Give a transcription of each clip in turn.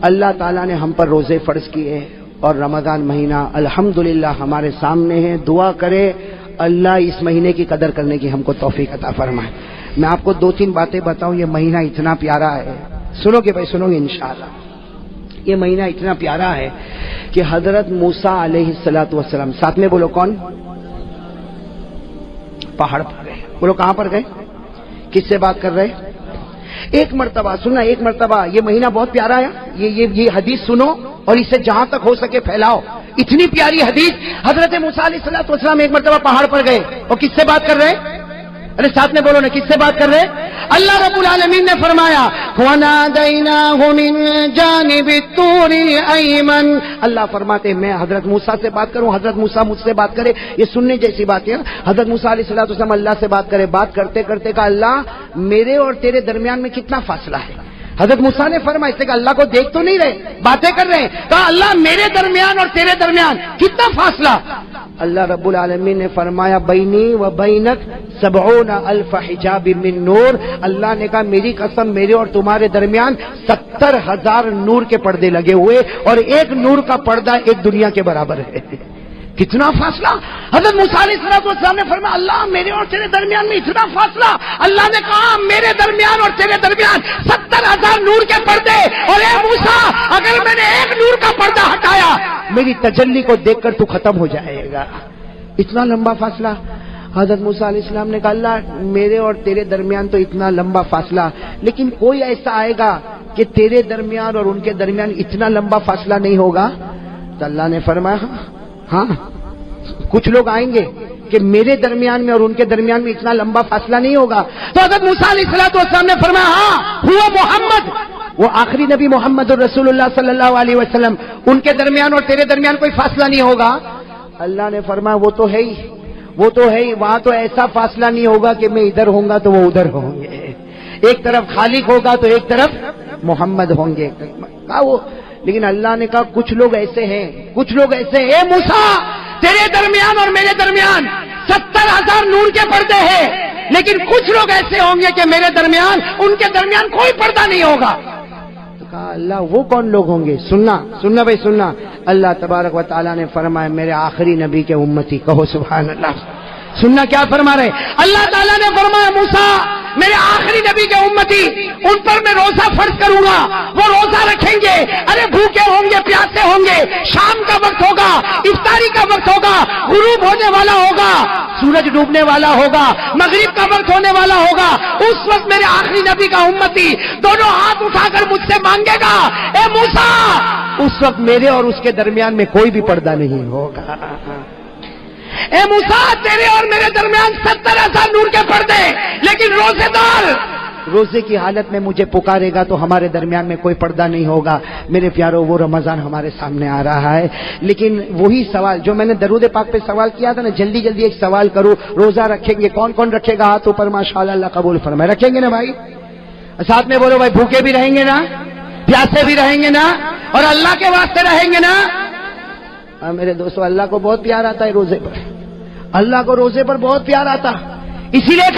اللہ تعالیٰ نے ہم پر روزے فرض کیے اور رمضان مہینہ الحمدللہ ہمارے سامنے ہے. دعا کرے اللہ اس مہینے کی قدر کرنے کی ہم کو توفیق عطا فرمائے. میں آپ کو 2-3 باتیں بتاؤں. یہ مہینہ اتنا پیارا ہے, سنو گے بھائی, سنو گے انشاءاللہ. یہ مہینہ اتنا پیارا ہے کہ حضرت موسیٰ علیہ السلام, ساتھ میں بولو کون, پہاڑ پر گئے. بولو کہاں پر گئے, کس سے بات کر رہے؟ ایک مرتبہ سننا, ایک مرتبہ. یہ مہینہ بہت پیارا ہے. یہ حدیث سنو اور اسے جہاں تک ہو سکے پھیلاؤ. اتنی پیاری حدیث. حضرت موسیٰ علیہ السلام ایک مرتبہ پہاڑ پر گئے اور کس سے بات کر رہے؟ ارے ساتھ میں بولو نا, کس سے بات کر رہے؟ اللہ رب العالمین نے فرمایا وَنَادَيْنَاهُ مِن جَانِبِ الطُّورِ الْأَيْمَنِ. اللہ فرماتے میں حضرت موسیٰ سے بات کروں, حضرت موسیٰ مجھ سے بات کرے. یہ سننے جیسی بات ہے. حضرت موسیٰ علیہ السلام اللہ سے بات کرے. بات کرتے کرتے کہا اللہ میرے اور تیرے درمیان میں کتنا فاصلہ ہے. حضرت موسیٰ نے فرمایا, اس نے کہا اللہ کو دیکھ تو نہیں رہے, باتیں کر رہے ہیں. کہا اللہ میرے درمیان اور تیرے درمیان کتنا فاصلہ. اللہ رب العالمین نے فرمایا بینی و بینک 70,000 حجاب من نور. اللہ نے کہا میری قسم میرے اور تمہارے درمیان 70,000 نور کے پردے لگے ہوئے اور ایک نور کا پردہ ایک دنیا کے برابر ہے. کتنا فاصلہ. حضرت موسیٰ علیہ السلام نے فرمایا اللہ میرے اور تیرے درمیان میں اتنا فاصلہ. اللہ نے کہا میرے درمیان اور تیرے درمیان 70,000 نور کے پردے, اور اے موسیٰ اگر میں نے ایک نور کا پردہ ہٹایا میری تجلی کو دیکھ کر تو ختم ہو جائے گا. اتنا لمبا فاصلہ. حضرت موسیٰ علیہ السلام نے کہا اللہ میرے اور تیرے درمیان تو اتنا لمبا فاصلہ, لیکن کوئی ایسا آئے گا کہ تیرے درمیان اور ان کے درمیان اتنا لمبا فاصلہ نہیں ہوگا. تو اللہ نے فرمایا ہاں کچھ لوگ آئیں گے کہ میرے درمیان میں اور ان کے درمیان میں اتنا لمبا فاصلہ نہیں ہوگا. تو حضرت موسیٰ علیہ السلام نے فرمایا ہاں ہوا محمد, وہ آخری نبی محمد الرسول اللہ صلی اللہ علیہ وسلم, ان کے درمیان اور تیرے درمیان کوئی فاصلہ نہیں ہوگا. اللہ نے فرمایا وہ تو ہے ہی, وہ تو ہے ہی. وہاں تو ایسا فاصلہ نہیں ہوگا کہ میں ادھر ہوں گا تو وہ ادھر ہوں گے, ایک طرف خالق ہوگا تو ایک طرف محمد ہوں گے. کہا وہ, لیکن اللہ نے کہا کچھ لوگ ایسے ہیں, کچھ لوگ ایسے ہیں. اے موسیٰ تیرے درمیان اور میرے درمیان 70,000 نور کے پردے ہیں, لیکن کچھ لوگ ایسے ہوں گے کہ میرے درمیان ان کے درمیان کوئی پردہ نہیں ہوگا. تو کہا اللہ وہ کون لوگ ہوں گے؟ سننا بھائی سننا. اللہ تبارک و تعالیٰ نے فرمایا میرے آخری نبی کے امتی. کہو سبحان اللہ. سننا کیا فرما رہے؟ اللہ تعالیٰ نے فرمایا موسیٰ میرے آخری نبی کے امتی ان پر میں روزہ فرض کروں گا, وہ روزہ رکھیں گے. ارے بھوکے ہوں گے, پیاسے ہوں گے, شام کا وقت ہوگا, افطاری کا وقت ہوگا, غروب ہونے والا ہوگا, سورج ڈوبنے والا ہوگا, مغرب کا وقت ہونے والا ہوگا. اس وقت میرے آخری نبی کا امتی دونوں ہاتھ اٹھا کر مجھ سے مانگے گا اے موسیٰ, اس وقت میرے اور اس کے درمیان میں کوئی بھی پردہ نہیں ہوگا. اے موسیٰ تیرے اور میرے درمیان 70,000 نور کے پردے, لیکن روزے دار روزے کی حالت میں مجھے پکارے گا تو ہمارے درمیان میں کوئی پردہ نہیں ہوگا. میرے پیارو وہ رمضان ہمارے سامنے آ رہا ہے, لیکن وہی سوال جو میں نے درود پاک پہ سوال کیا تھا نا, جلدی جلدی ایک سوال کروں. روزہ رکھیں گے کون کون رکھے گا؟ ہاتھ اوپر ماشاءاللہ, اللہ قبول فرمائے. رکھیں گے نا بھائی؟ ساتھ میں بولو بھائی بھوکے بھی رہیں گے نا, پیاسے بھی رہیں گے نا, اور اللہ کے واسطے رہیں گے نا. میرے دوستو اللہ کو بہت پیار آتا ہے روزے پر, اللہ کو روزے پر بہت پیار آتا. اسی لیے ایک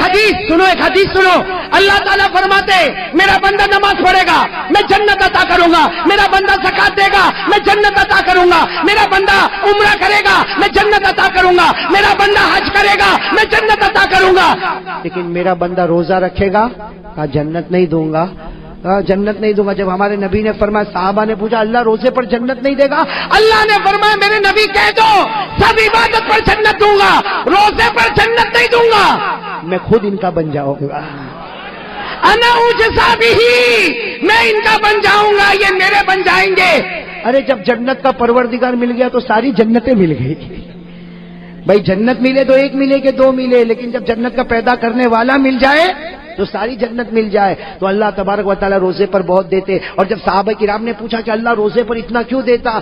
حدیث سنو. اللہ تعالیٰ فرماتے میرا بندہ نماز پڑھے گا میں جنت عطا کروں گا, میرا بندہ زکات دے گا میں جنت عطا کروں گا, میرا بندہ عمرہ کرے گا میں جنت عطا کروں گا, میرا بندہ حج کرے گا میں جنت عطا کروں گا. لیکن میرا بندہ روزہ رکھے گا کہا جنت نہیں دوں گا, جنت نہیں دوں گا. جب ہمارے نبی نے فرمایا, صحابہ نے پوچھا اللہ روزے پر جنت نہیں دے گا؟ اللہ نے فرمایا میرے نبی کہہ دو سب عبادت پر جنت دوں گا, روزے پر جنت نہیں دوں گا. میں خود ان کا بن جاؤں گا, انا اجزا بہی, میں ان کا بن جاؤں گا, یہ میرے بن جائیں گے. ارے جب جنت کا پروردگار مل گیا تو ساری جنتیں مل گئی. بھائی جنت ملے تو ایک ملے کہ دو ملے, لیکن جب جنت کا پیدا کرنے والا مل جائے تو ساری جنت مل جائے. تو اللہ تبارک و تعالیٰ روزے پر بہت دیتے. اور جب صحابہ کرام نے پوچھا کہ اللہ روزے پر اتنا کیوں دیتا,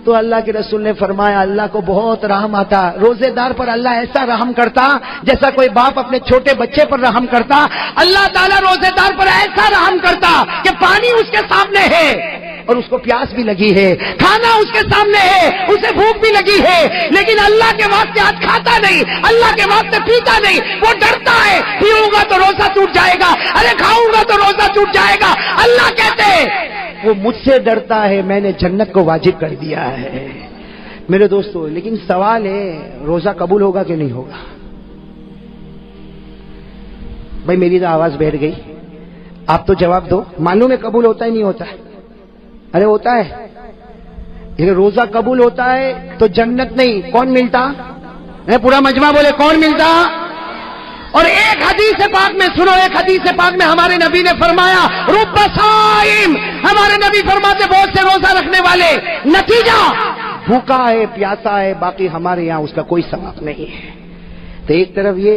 تو اللہ کے رسول نے فرمایا اللہ کو بہت رحم آتا. روزے دار پر اللہ ایسا رحم کرتا جیسا کوئی باپ اپنے چھوٹے بچے پر رحم کرتا. اللہ تعالیٰ روزے دار پر ایسا رحم کرتا کہ پانی اس کے سامنے ہے اور اس کو پیاس بھی لگی ہے, کھانا اس کے سامنے ہے, اسے بھوک بھی لگی ہے, لیکن اللہ کے واسطے آج کھاتا نہیں, اللہ کے واسطے پیتا نہیں. وہ ڈرتا ہے پیوں گا تو روزہ ٹوٹ جائے گا, ارے کھاؤں گا تو روزہ ٹوٹ جائے گا. اللہ کہتے وہ مجھ سے ڈرتا ہے، میں نے جنت کو واجب کر دیا ہے۔ میرے دوستو، لیکن سوال ہے روزہ قبول ہوگا کہ نہیں ہوگا؟ بھائی میری تو آواز بیٹھ گئی، آپ تو جواب دو۔ معلوم ہے قبول ہوتا ہی نہیں ہوتا ہے؟ ارے ہوتا ہے۔ لیکن روزہ قبول ہوتا ہے تو جنت نہیں، کون ملتا؟ پورا مجمع بولے کون ملتا؟ اور ایک حدیث پاک میں سنو، ایک حدیث پاک میں ہمارے نبی نے فرمایا رب صائم، ہمارے نبی فرماتے بہت سے روزہ رکھنے والے، نتیجہ بھوکا ہے، پیاسا ہے، باقی ہمارے یہاں اس کا کوئی ثواب نہیں ہے۔ تو ایک طرف یہ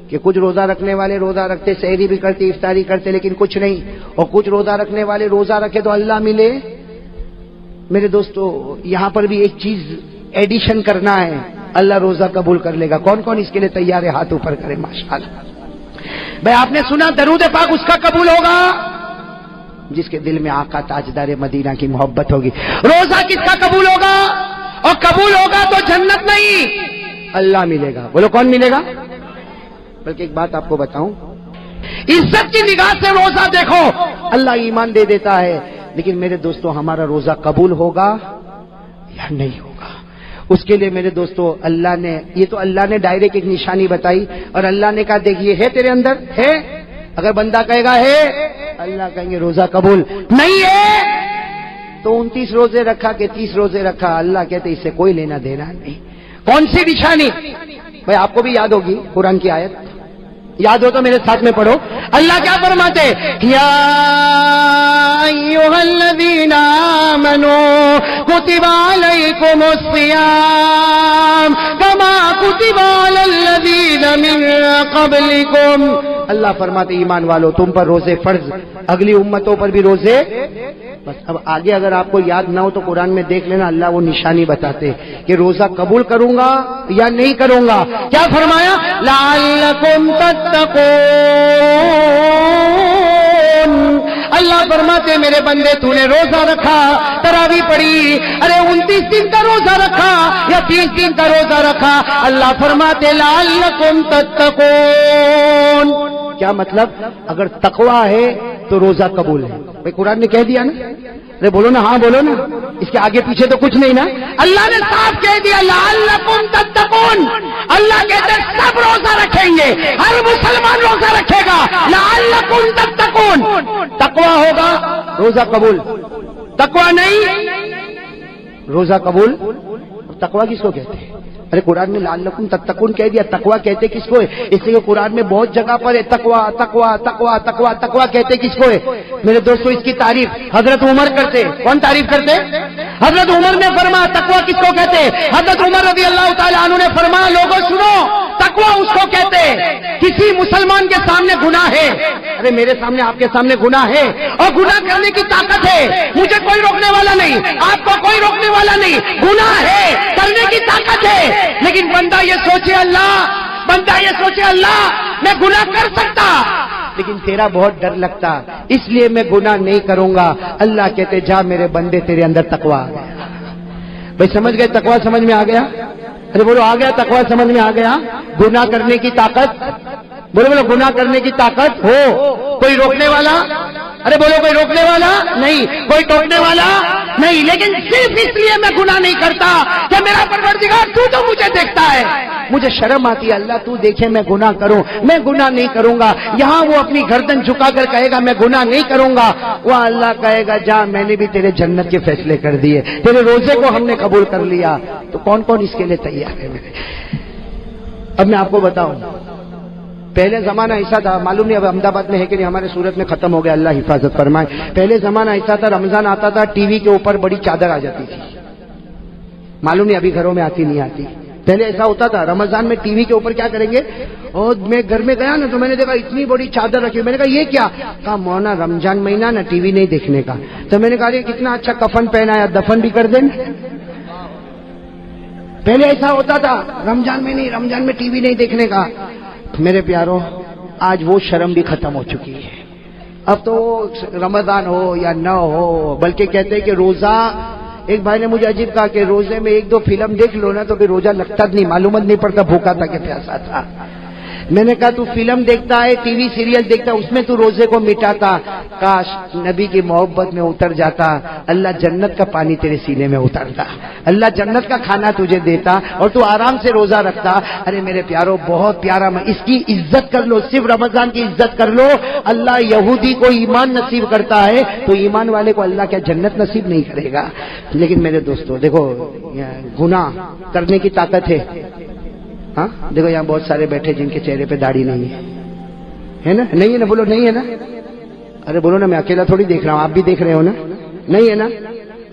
کہ کچھ روزہ رکھنے والے روزہ رکھتے، سحری بھی کرتے، افطاری کرتے، لیکن کچھ نہیں، اور کچھ روزہ رکھنے والے روزہ رکھے تو اللہ ملے۔ میرے دوستو، یہاں پر بھی ایک چیز ایڈیشن کرنا ہے، اللہ روزہ قبول کر لے گا۔ کون کون اس کے لیے تیار ہے؟ ہاتھ اوپر کرے ماشاءاللہ۔ بھائی آپ نے سنا درود پاک اس کا قبول ہوگا جس کے دل میں آقا تاجدار مدینہ کی محبت ہوگی۔ روزہ کس کا قبول ہوگا؟ اور قبول ہوگا تو جنت نہیں، اللہ ملے گا۔ بولو کون ملے گا؟ بلکہ ایک بات آپ کو بتاؤں، عزت کی نگاہ سے روزہ دیکھو، اللہ ایمان دے دیتا ہے، لیکن میرے دوستو ہمارا روزہ قبول ہوگا یا نہیں ہوگا؟ اس کے لیے میرے دوستو اللہ نے، یہ تو اللہ نے ڈائریکٹ ایک نشانی بتائی، اور اللہ نے کہا دیکھ یہ ہے تیرے اندر ہے، اگر بندہ کہے گا ہے، اللہ کہیں گے روزہ قبول، نہیں ہے تو 29 روزے رکھا کہ 30 روزے رکھا، اللہ کہتے اس سے کوئی لینا دینا نہیں۔ کون سی نشانی؟ بھائی آپ کو بھی یاد ہوگی قرآن کی آیت، یاد ہو تو میرے ساتھ میں پڑھو۔ اللہ کیا فرماتے؟ یا ایھا الذین آمنوا کتب علیکم الصیام کما کتب علی الذین من قبلکم۔ اللہ فرماتے ایمان والو تم پر روزے فرض، اگلی امتوں پر بھی روزے۔ بس اب آگے اگر آپ کو یاد نہ ہو تو قرآن میں دیکھ لینا، اللہ وہ نشانی بتاتے کہ روزہ قبول کروں گا یا نہیں کروں گا۔ کیا فرمایا؟ لعلکم تتقون۔ اللہ فرماتے میرے بندے تو نے روزہ رکھا، تراویح پڑھی، ارے 29 دن کا روزہ رکھا یا 30 دن کا روزہ رکھا، اللہ فرماتے لعلکم تتقون۔ کیا مطلب؟ اگر تقویٰ ہے تو روزہ قبول ہے۔ بھائی قرآن نے کہہ دیا نا، ارے بولو نا، ہاں بولو نا، اس کے آگے پیچھے تو کچھ نہیں نا، اللہ نے صاف کہہ دیا لعلکم تتقون۔ اللہ کہتے ہیں سب روزہ رکھیں گے، ہر مسلمان روزہ رکھے گا، لعلکم تتقون۔ تقویٰ ہوگا روزہ قبول، تقویٰ نہیں روزہ قبول۔ تقویٰ کس کو کہتے ہیں؟ ارے قرآن میں لعلکم تتقون کہہ دیا، تقویٰ کہتے کس کو ہے؟ اس لیے قرآن میں بہت جگہ پر ہے تقویٰ تقویٰ تقویٰ تقویٰ تقویٰ کہتے کس کو ہے؟ میرے دوستو اس کی تعریف حضرت عمر کرتے۔ کون تعریف کرتے؟ حضرت عمر نے فرمایا تقویٰ کس کو کہتے؟ حضرت عمر رضی اللہ تعالیٰ عنہ نے فرمایا لوگوں سنو، تقویٰ اس کو کہتے کسی مسلمان کے سامنے گناہ ہے، ارے میرے سامنے آپ کے سامنے گناہ ہے اور گناہ کرنے کی طاقت ہے، مجھے کوئی روکنے والا نہیں، آپ کو کوئی روکنے والا نہیں، گناہ ہے، کرنے کی طاقت ہے، لیکن بندہ یہ سوچے اللہ میں گناہ کر سکتا لیکن تیرا بہت ڈر لگتا، اس لیے میں گناہ نہیں کروں گا۔ اللہ کہتے جا میرے بندے تیرے اندر تقویٰ آ گیا۔ بھائی سمجھ گئے؟ تقویٰ سمجھ میں آ گیا؟ ارے بولو آ گیا؟ تقویٰ سمجھ میں آ گیا؟ گناہ کرنے کی طاقت، بولو گناہ کرنے کی طاقت ہو، کوئی روکنے والا، ارے بولو کوئی روکنے والا نہیں، کوئی ٹوکنے والا نہیں، لیکن صرف اس لیے میں گناہ نہیں کرتا کہ میرا پروردگار تو مجھے دیکھتا ہے، مجھے شرم آتی ہے اللہ تو دیکھے میں گناہ کروں، میں گناہ نہیں کروں گا۔ یہاں وہ اپنی گردن جھکا کر کہے گا میں گناہ نہیں کروں گا، وہ اللہ کہے گا جا میں نے بھی تیرے جنت کے فیصلے کر دیے، تیرے روزے کو ہم نے قبول کر لیا۔ تو کون کون اس کے لیے تیار ہے؟ اب میں آپ کو بتاؤں، پہلے زمانہ ایسا تھا، معلوم نہیں اب احمد آباد میں ہے کہ نہیں، ہمارے صورت میں ختم ہو گیا، اللہ حفاظت فرمائے۔ پہلے زمانہ ایسا تھا، رمضان آتا تھا ٹی وی کے اوپر بڑی چادر آ جاتی تھی، معلوم نہیں ابھی گھروں میں آتی نہیں آتی۔ پہلے ایسا ہوتا تھا رمضان میں ٹی وی کے اوپر کیا کریں گے، اور میں گھر میں گیا نا تو میں نے دیکھا اتنی بڑی چادر رکھی، میں نے کہا یہ کیا؟ کہا مونا رمضان مہینہ نا ٹی وی نہیں دیکھنے کا۔ تو میں نے کہا یہ کتنا اچھا کفن پہنایا، دفن بھی کر دیں۔ پہلے ایسا ہوتا تھا رمضان میں نہیں، رمضان میں ٹی وی نہیں دیکھنے کا۔ میرے پیاروں آج وہ شرم بھی ختم ہو چکی ہے، اب تو رمضان ہو یا نہ ہو، بلکہ کہتے ہیں کہ روزہ، ایک بھائی نے مجھے عجیب کہا کہ روزے میں 1-2 فلم دیکھ لو نا تو پھر روزہ لگتا نہیں، معلومات نہیں پڑتا بھوکا تھا کہ پیاسا تھا۔ میں نے کہا تو فلم دیکھتا ہے، ٹی وی سیریل دیکھتا ہے، اس میں تو روزے کو مٹاتا، کاش نبی کی محبت میں اتر جاتا، اللہ جنت کا پانی تیرے سینے میں اترتا، اللہ جنت کا کھانا تجھے دیتا اور تو آرام سے روزہ رکھتا۔ ارے میرے پیارو بہت پیارا، اس کی عزت کر لو، صرف رمضان کی عزت کر لو۔ اللہ یہودی کو ایمان نصیب کرتا ہے تو ایمان والے کو اللہ کیا جنت نصیب نہیں کرے گا؟ لیکن میرے دوستو دیکھو، گناہ کرنے کی طاقت ہے۔ ہاں دیکھو یہاں بہت سارے بیٹھے جن کے چہرے پہ داڑھی نہیں ہے نا؟ نہیں ہے نا؟ بولو نہیں ہے نا؟ ارے بولو نا، میں اکیلا تھوڑی دیکھ رہا ہوں، آپ بھی دیکھ رہے ہو نا؟ نہیں ہے نا؟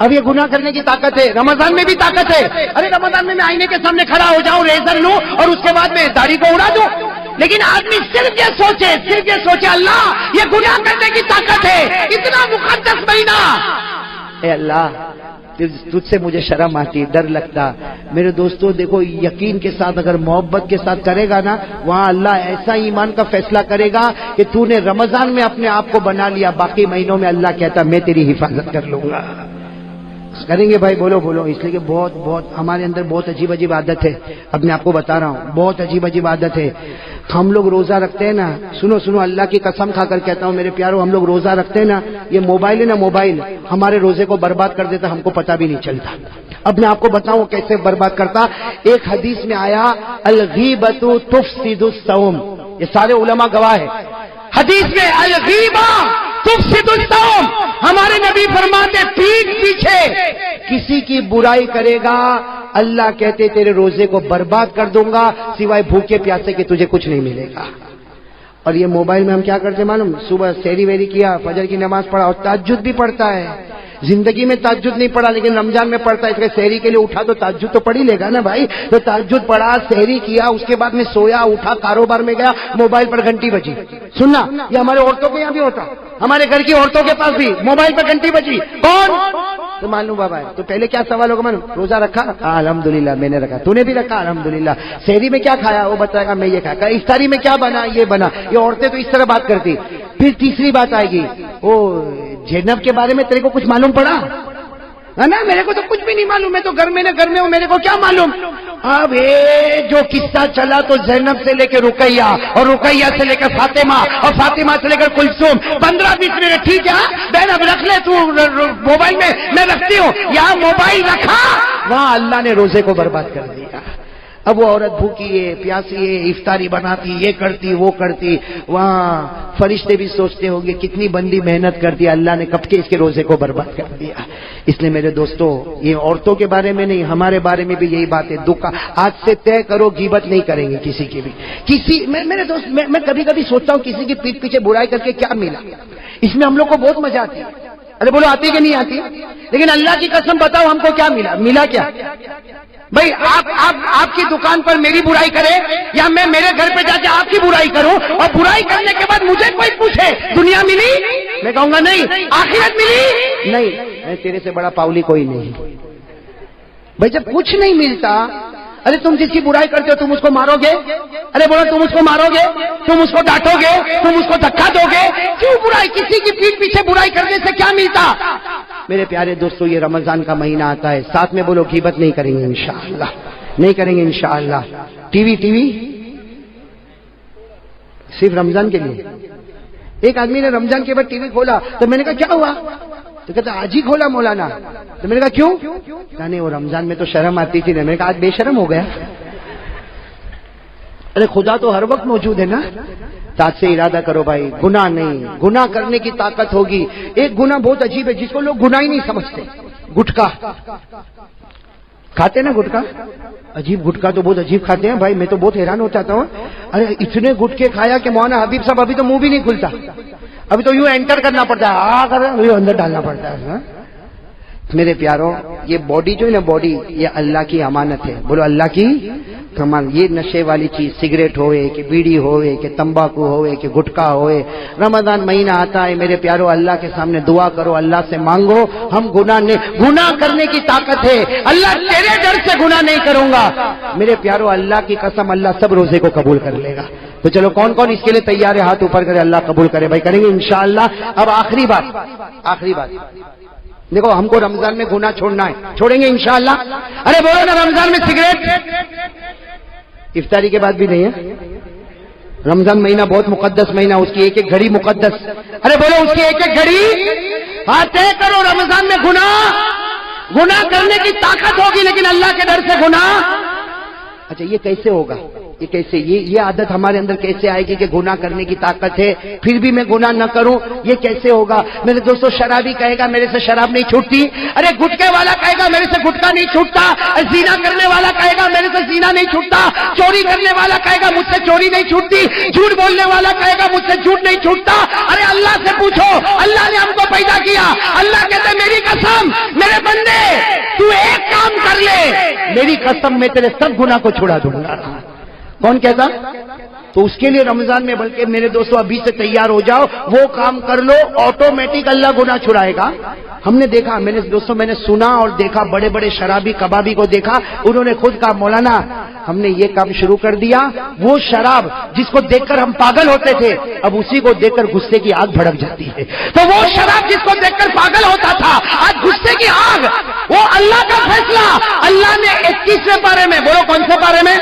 اب یہ گناہ کرنے کی طاقت ہے، رمضان میں بھی طاقت ہے۔ ارے رمضان میں آئینے کے سامنے کھڑا ہو جاؤں، ریزر لوں اور اس کے بعد میں داڑھی کو اڑا دوں، لیکن آدمی صرف یہ سوچے اللہ یہ گناہ کرنے کی طاقت ہے، اتنا مقدس مہینہ، اے اللہ تجھ سے مجھے شرم آتی، ڈر لگتا۔ میرے دوستو دیکھو، یقین کے ساتھ اگر محبت کے ساتھ کرے گا نا، وہاں اللہ ایسا ایمان کا فیصلہ کرے گا کہ تو نے رمضان میں اپنے آپ کو بنا لیا، باقی مہینوں میں اللہ کہتا میں تیری حفاظت کر لوں گا۔ کریں گے بھائی؟ بولو بولو، اس لیے کہ بہت ہمارے اندر بہت عجیب عجیب عادت ہے، اپنے آپ کو بتا رہا ہوں، بہت عجیب عجیب عادت ہے۔ ہم لوگ روزہ رکھتے ہیں نا، سنو اللہ کی قسم کھا کر کہتا ہوں میرے پیارو، ہم لوگ روزہ رکھتے ہیں نا، یہ موبائل ہے نا، موبائل ہمارے روزے کو برباد کر دیتا، ہم کو پتہ بھی نہیں چلتا۔ اب میں آپ کو بتاؤں کیسے برباد کرتا۔ ایک حدیث میں آیا الغیبۃ تفسد الصوم، یہ سارے علماء گواہ ہیں، حدیث میں الغیبہ تفسد الصوم، ہمارے نبی فرماتے پیٹھ پیچھے کسی کی برائی کرے گا اللہ کہتے تیرے روزے کو برباد کر دوں گا، سوائے بھوکے پیاسے کہ تجھے کچھ نہیں ملے گا۔ اور یہ موبائل میں ہم کیا کرتے معلوم؟ صبح سحری ویری کیا، فجر کی نماز پڑھا اور تہجد بھی پڑھتا ہے۔ زندگی میں تہجد نہیں پڑھا لیکن رمضان میں پڑھتا ہے، اس کے سحری کے لیے اٹھا تو تہجد تو پڑھ ہی لے گا نا بھائی۔ تو تہجد پڑھا، سحری کیا، اس کے بعد میں سویا، اٹھا، کاروبار میں گیا، موبائل پر گھنٹی بجی۔ سننا، یہ ہمارے عورتوں کے یہاں بھی ہوتا، ہمارے گھر کی عورتوں کے پاس بھی موبائل پر گھنٹی بجی، کون تو معلوم بابا ہے۔ تو پہلے کیا سوال ہوگا معلوم؟ روزہ رکھا؟ الحمدللہ میں نے رکھا، تو نے بھی رکھا؟ الحمدللہ۔ سحری میں کیا کھایا؟ وہ بتائے گا میں یہ کھایا۔ افطاری میں کیا بنا؟ یہ بنا۔ یہ عورتیں تو اس طرح بات کرتی۔ پھر تیسری بات آئے گی، وہ زینب کے بارے میں تیرے کو کچھ معلوم پڑا ہے نا؟ میرے کو تو کچھ بھی نہیں معلوم، میں تو گھر میں ہوں، میرے کو کیا معلوم؟ اب یہ جو قصہ چلا تو زینب سے لے کے رقیہ اور رقیہ سے لے کر فاطمہ اور فاطمہ سے لے کر کلثوم، 15-20 منٹ ٹھیک ہے بہن، اب رکھ لے تو موبائل میں رکھتی ہوں، یہاں موبائل رکھا، وہاں اللہ نے روزے کو برباد کر دیا۔ اب وہ عورت بھوکی ہے، پیاسی ہے، افطاری بناتی، یہ کرتی وہ کرتی، وہاں فرشتے بھی سوچتے ہوں گے کتنی بندی محنت کرتی، اللہ نے کب کے اس کے روزے کو برباد کر دیا۔ اس لیے میرے دوستو، یہ عورتوں کے بارے میں نہیں، ہمارے بارے میں بھی یہی بات ہے۔ دکھ آج سے طے کرو غیبت نہیں کریں گے کسی کی بھی۔ میرے دوست، میں کبھی کبھی سوچتا ہوں کسی کی پیٹھ پیچھے برائی کر کے کیا ملا؟ اس میں ہم لوگ کو بہت مزہ آتی ہے۔ ارے بولو آتی کہ نہیں آتی؟ لیکن اللہ کی قسم بتاؤ ہم کو کیا ملا کیا؟ بھائی آپ کی دکان پر میری برائی کرے یا میں میرے گھر پہ جا کے آپ کی برائی کروں اور برائی کرنے کے بعد مجھے کوئی پوچھے دنیا ملی، میں کہوں گا نہیں۔ آخرت ملی؟ نہیں، تیرے سے بڑا پاؤلی کوئی نہیں۔ بھائی جب کچھ نہیں ملتا، ارے تم جس کی برائی کرتے ہو تم اس کو مارو گے؟ ارے بولو تم اس کو مارو گے، تم اس کو ڈانٹو گے، تم اس کو دھکا دو گے؟ کیوں برائی؟ کسی کی پیٹھ پیچھے برائی کرنے سے کیا ملتا؟ میرے پیارے دوستو، یہ رمضان کا مہینہ آتا ہے، ساتھ میں بولو غیبت نہیں کریں گے انشاءاللہ، نہیں کریں گے انشاءاللہ۔ ٹی وی صرف رمضان کے لیے۔ ایک آدمی نے رمضان کے بعد ٹی وی کھولا تو میں نے کہا کیا ہوا؟ تو کہتا آج ہی کھولا مولانا۔ تو میں نے کہا کیوں؟ کہا نہیں وہ رمضان میں تو شرم آتی تھی نا۔ میں نے کہا آج بے شرم ہو گیا؟ ارے خدا تو ہر وقت موجود ہے نا۔ ساتھ سے ارادہ کرو بھائی، گناہ نہیں، گناہ کرنے کی طاقت ہوگی۔ ایک گناہ بہت عجیب ہے جس کو لوگ گناہ ہی نہیں سمجھتے، گٹکا کھاتے نا، گٹکا عجیب، گٹکا تو بہت عجیب کھاتے ہیں بھائی، میں تو بہت حیران ہو جاتا ہوں۔ ارے اتنے گٹکے کھایا کہ مولانا حبیب صاحب ابھی تو منہ بھی نہیں کھلتا، ابھی تو یوں انٹر کرنا پڑتا ہے، اندر ڈالنا پڑتا ہے۔ میرے پیاروں، یہ باڈی جو ہے نا، باڈی یہ اللہ کی امانت ہے، بولو اللہ کی امانت۔ یہ نشے والی چیز، سگریٹ ہوئے کہ بیڑی ہوئے کہ تمباکو ہوئے کہ گٹکا ہوئے، رمضان مہینہ آتا ہے میرے پیاروں، اللہ کے سامنے دعا کرو، اللہ سے مانگو، ہم گناہ کرنے کی طاقت ہے، اللہ تیرے ڈر سے گناہ نہیں کروں گا میرے پیاروں، اللہ کی قسم اللہ سب روزے کو قبول کر لے گا۔ تو چلو کون کون اس کے لیے تیار ہے؟ ہاتھ اوپر کرے، اللہ قبول کرے بھائی، کریں گے انشاءاللہ۔ اب آخری بات دیکھو، ہم کو رمضان میں گناہ چھوڑنا ہے، چھوڑیں گے انشاءاللہ۔ ارے بولو نا، رمضان میں سگریٹ افطاری کے بعد بھی نہیں ہے، رمضان مہینہ بہت مقدس مہینہ، اس کی ایک ایک گھڑی مقدس. ارے بولو اس کی ایک ایک گھڑی. ہاں طے کرو رمضان میں گناہ کرنے کی طاقت ہوگی لیکن اللہ کے ڈر سے گناہ. اچھا یہ کیسے ہوگا؟ یہ کیسے یہ عادت ہمارے اندر کیسے آئے گی کہ گناہ کرنے کی طاقت ہے پھر بھی میں گناہ نہ کروں؟ یہ کیسے ہوگا؟ میرے دوستو شرابی کہے گا میرے سے شراب نہیں چھوٹتی. ارے گٹکے والا کہے گا میرے سے گٹکا نہیں چھوٹتا. زنا کرنے والا کہے گا میرے سے زنا نہیں چھوٹتا. چوری کرنے والا کہے گا مجھ سے چوری نہیں چھوٹتی. جھوٹ بولنے والا کہے گا مجھ سے جھوٹ نہیں چھوٹتا. ارے اللہ سے پوچھو، اللہ نے ہم کو پیدا کیا. اللہ کہتے میری قسم میرے بندے تو ایک کام کر لے، میری قسم میں تیرے سب گناہ کو چھڑا دوں گا. کون کہتا؟ تو اس کے لیے رمضان میں بلکہ میرے دوستو ابھی سے تیار ہو جاؤ، وہ کام کر لو آٹومیٹک اللہ گناہ چھڑائے گا. ہم نے دیکھا، میں نے سنا اور دیکھا، بڑے بڑے شرابی کبابی کو دیکھا، انہوں نے خود کہا مولانا ہم نے یہ کام شروع کر دیا. وہ شراب جس کو دیکھ کر ہم پاگل ہوتے تھے اب اسی کو دیکھ کر غصے کی آگ بھڑک جاتی ہے. تو وہ شراب جس کو دیکھ کر پاگل ہوتا تھا آج غصے کی آگ. وہ اللہ کا فیصلہ. اللہ نے 21ویں پارے میں، بولو کون سے پارے میں؟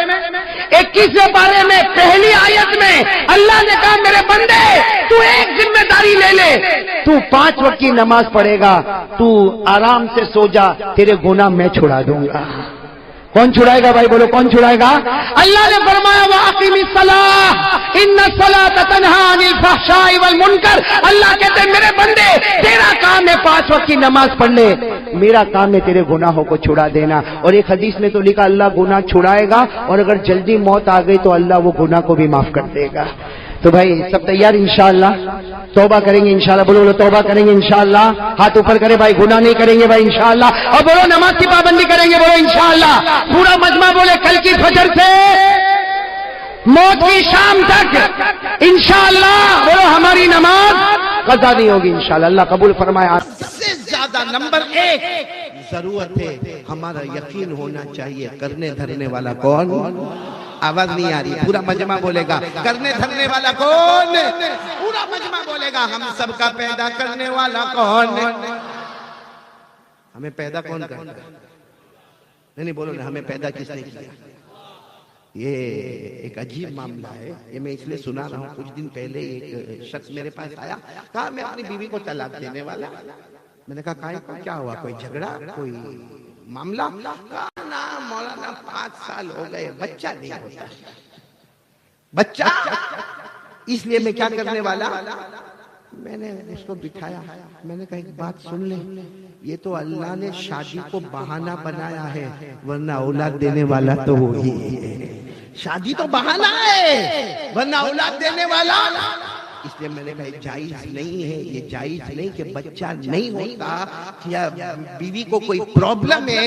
21ویں پارے میں پہلی آیت میں اللہ نے کہا میرے بندے تو ایک ذمہ داری لے لے، تو 5 وقت کی نماز پڑھے گا، تو آرام سے سو جا، تیرے گناہ میں چھڑا دوں گا. کون چھڑائے گا بھائی؟ بولو کون چھڑائے گا؟ اللہ نے فرمایا وَأَقِمِ الصَّلَاةَ إِنَّ الصَّلَاةَ تَنْهَىٰ عَنِ الْفَحْشَاءِ وَالْمُنكَرِ. اللہ کہتے ہیں میرے بندے تیرا کام ہے 5 وقت کی نماز پڑھ لے، میرا کام ہے تیرے گناہوں کو چھڑا دینا. اور ایک حدیث میں تو لکھا اللہ گناہ چھڑائے گا اور اگر جلدی موت آ گئی تو اللہ وہ گناہ کو بھی معاف کر دے گا. تو بھائی سب تیار انشاءاللہ؟ توبہ کریں گے انشاءاللہ. بولو توبہ کریں گے انشاءاللہ. ہاتھ اوپر کرے بھائی، گناہ نہیں کریں گے بھائی انشاءاللہ. اور بولو نماز کی پابندی کریں گے، بولو انشاءاللہ. پورا مجمع بولے کل کی فجر سے موت کی شام تک انشاءاللہ بولو ہماری نماز قضا نہیں ہوگی انشاءاللہ. اللہ قبول فرمائے. سب سے زیادہ نمبر 1 ضرورت ہے ہمارا یقین ہونا چاہیے کرنے دھرنے والا کون؟ آواز نہیں آ رہی، پورا مجمع بولے گا کرنے دھرنے والا کون؟ پورا مجمع بولے گا ہم سب کا پیدا کرنے والا کون؟ ہمیں پیدا کون کرتا ہے؟ نہیں بولو نا، ہمیں پیدا کس نے کیا؟ یہ ایک عجیب معاملہ ہے. یہ میں اس لیے سنا رہا ہوں. کچھ دن پہلے ایک شخص میرے پاس آیا، کہا میں اپنی بیوی کو طلاق دینے والا. میں نے کہا کیا ہوا؟ کوئی جھگڑا، کوئی معاملہ؟ کہا نا مولانا 5 سال ہو گئے بچہ نہیں ہوتا. بچہ اس لیے میں کیا کرنے والا؟ میں نے اس کو بٹھایا، میں نے کہا ایک بات سن لیں، یہ تو اللہ نے شادی کو بہانہ بنایا ہے ورنہ اولاد دینے والا تو وہی ہے. شادی تو بہانہ ہے ورنہ اولاد دینے والا. اس لیے میں نے کہا جائز نہیں ہے، یہ جائز نہیں کہ بچہ نہیں ہوتا یا بیوی کو کوئی پرابلم ہے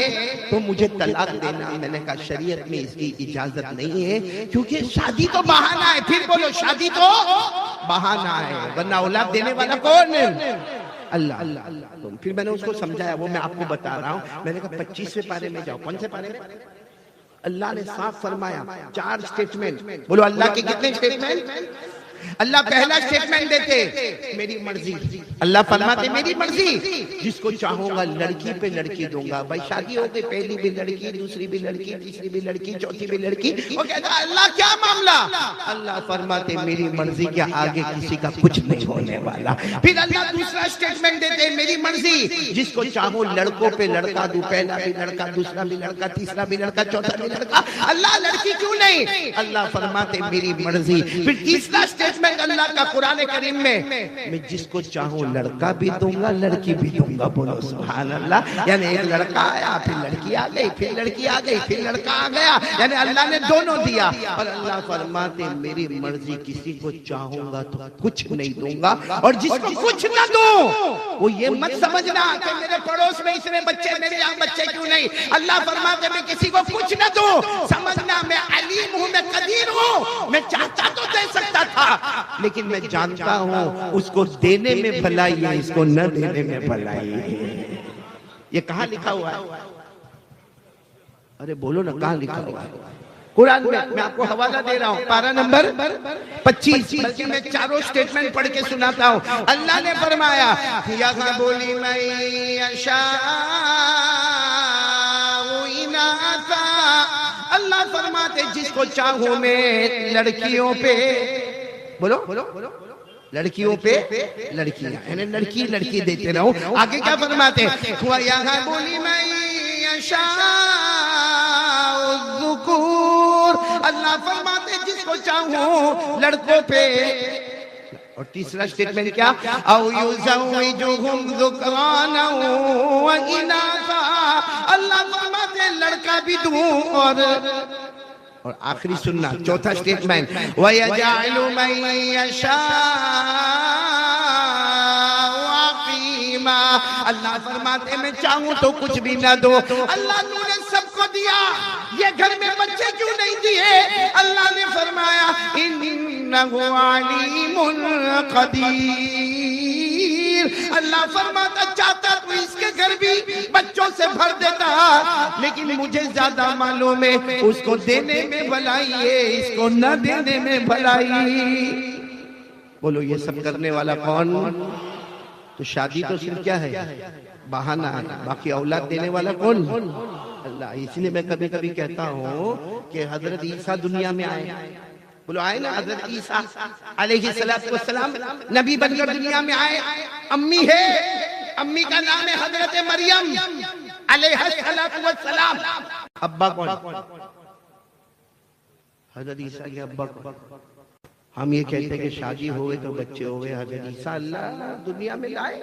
تو مجھے طلاق دینا. میں نے کہا شریعت میں اس کی اجازت نہیں ہے کیونکہ شادی تو بہانہ ہے. پھر بولو شادی تو بہانہ ہے ورنہ اولاد دینے والا کون؟ اللہ. پھر میں نے اس کو سمجھایا، وہ میں آپ کو بتا رہا ہوں. میں نے کہا 25ویں پارے میں جاؤ. کون سے پارے؟ اللہ نے صاف فرمایا 4 سٹیٹمنٹ. بولو اللہ کے کتنے سٹیٹمنٹ؟ اللہ پہلا سٹیٹمنٹ دیتے میری مرضی. اللہ فرماتے میری مرضی، جس کو چاہوں گا لڑکی پہ لڑکی دوں گا. بھائی شادی ہو گئی، پہلی بھی لڑکی، دوسری بھی لڑکی، تیسری بھی لڑکی، چوتھی بھی لڑکی. وہ کہتا اللہ کیا معاملہ؟ اللہ فرماتے میری مرضی کے آگے کسی کا کچھ نہیں ہونے والا. پھر اللہ دوسرا سٹیٹمنٹ دیتے میری مرضی، جس کو چاہوں لڑکوں پہ لڑکا دوں. پہلا بھی لڑکا، دوسرا بھی لڑکا، تیسرا بھی لڑکا، چوتھا بھی لڑکا. اللہ لڑکی کیوں نہیں؟ اللہ فرماتے میری مرضی. پھر تیسرا سٹیٹمنٹ اللہ کا قرآن کریم میں جس کو چاہوں لڑکا بھی دوں گا، لڑکی بھی دوں گا. بولو سبحان اللہ. یعنی ایک لڑکا آیا، پھر لڑکی آ گئی، پھر لڑکی آ گئی، پھر لڑکا آ گیا. یعنی اللہ نے دونوں دیا. اور اللہ فرماتے میری مرضی، کسی کو چاہوں گا تو کچھ نہیں دوں گا، اور جس کو کچھ نہ دوں وہ یہ مت سمجھنا کہ میرے پڑوس میں اتنے بچے، میرے یہاں بچے کیوں نہیں. اللہ فرماتے میں کسی کو کچھ نہ دوں، سمجھنا میں علیم ہوں، میں قدیر ہوں. میں چاہتا تو دے سکتا تھا لیکن میں جانتا ہوں اس کو دینے میں بھلائی ہے، اس کو نہ دینے میں بھلائی ہے. یہ کہاں لکھا ہوا ہے؟ ارے بولو نا کہاں لکھا ہوا ہے؟ قرآن میں آپ کو حوالہ دے رہا ہوں، پارہ نمبر 25. بلکہ میں چاروں سٹیٹمنٹ پڑھ کے سناتا ہوں. اللہ نے فرمایا یَغَبُ لِمَن يَشَاءُ إِنَاثًا. اللہ فرماتے جس کو چاہوں میں لڑکیوں پہ بولو لڑکیوں پہ لڑکیاں، یعنی لڑکی لڑکی دیتے رہو. آگے کیا فرماتے ہیں؟ وَيَهَبُ لِمَن يَشَاءُ الذُّكُورَ، اللہ فرماتے ہیں جس کو چاہوں لڑکوں پہ. اور تیسرا سٹیٹمنٹ کیا؟ او یزوجہم ذکرانا واناثا، اللہ فرماتے ہیں لڑکا بھی دوں اور آخری سننا چوتھا سٹیٹمنٹ وَيَجْعَلُ مَن يَشَاءُ عَقِيمًا، اللہ فرماتے ہیں میں چاہوں تو کچھ بھی نہ دو. اللہ نے سب کو دیا، یہ گھر میں بچے کیوں نہیں دیے؟ اللہ نے فرمایا انہ علیم قدیر. اللہ فرماتا چاہتا تو اس کے گھر بھی بچوں سے بھر دیتا، لیکن مجھے زیادہ معلوم ہے اس کو دینے میں بھلائی ہے، اس کو نہ دینے میں بھلائی. بولو یہ سب کرنے والا کون؟ تو شادی تو صرف کیا ہے؟ بہانہ ہے. باقی اولاد دینے والا کون؟ اللہ. اس لیے میں کبھی کبھی کہتا ہوں کہ حضرت عیسیٰ دنیا میں آئے. بولو آئے نا حضرت عیسیٰ علیہ السلام نبی بن کر دنیا میں آئے. امی ہے، امی کا نام ہے حضرت مریم علیہ السلام. ابا کون؟ حضرت عیسیٰ کے ابا کون؟ ہم یہ کہتے ہیں کہ شادی ہوئے تو بچے ہوئے. حضرت عیسیٰ اللہ دنیا میں لائے،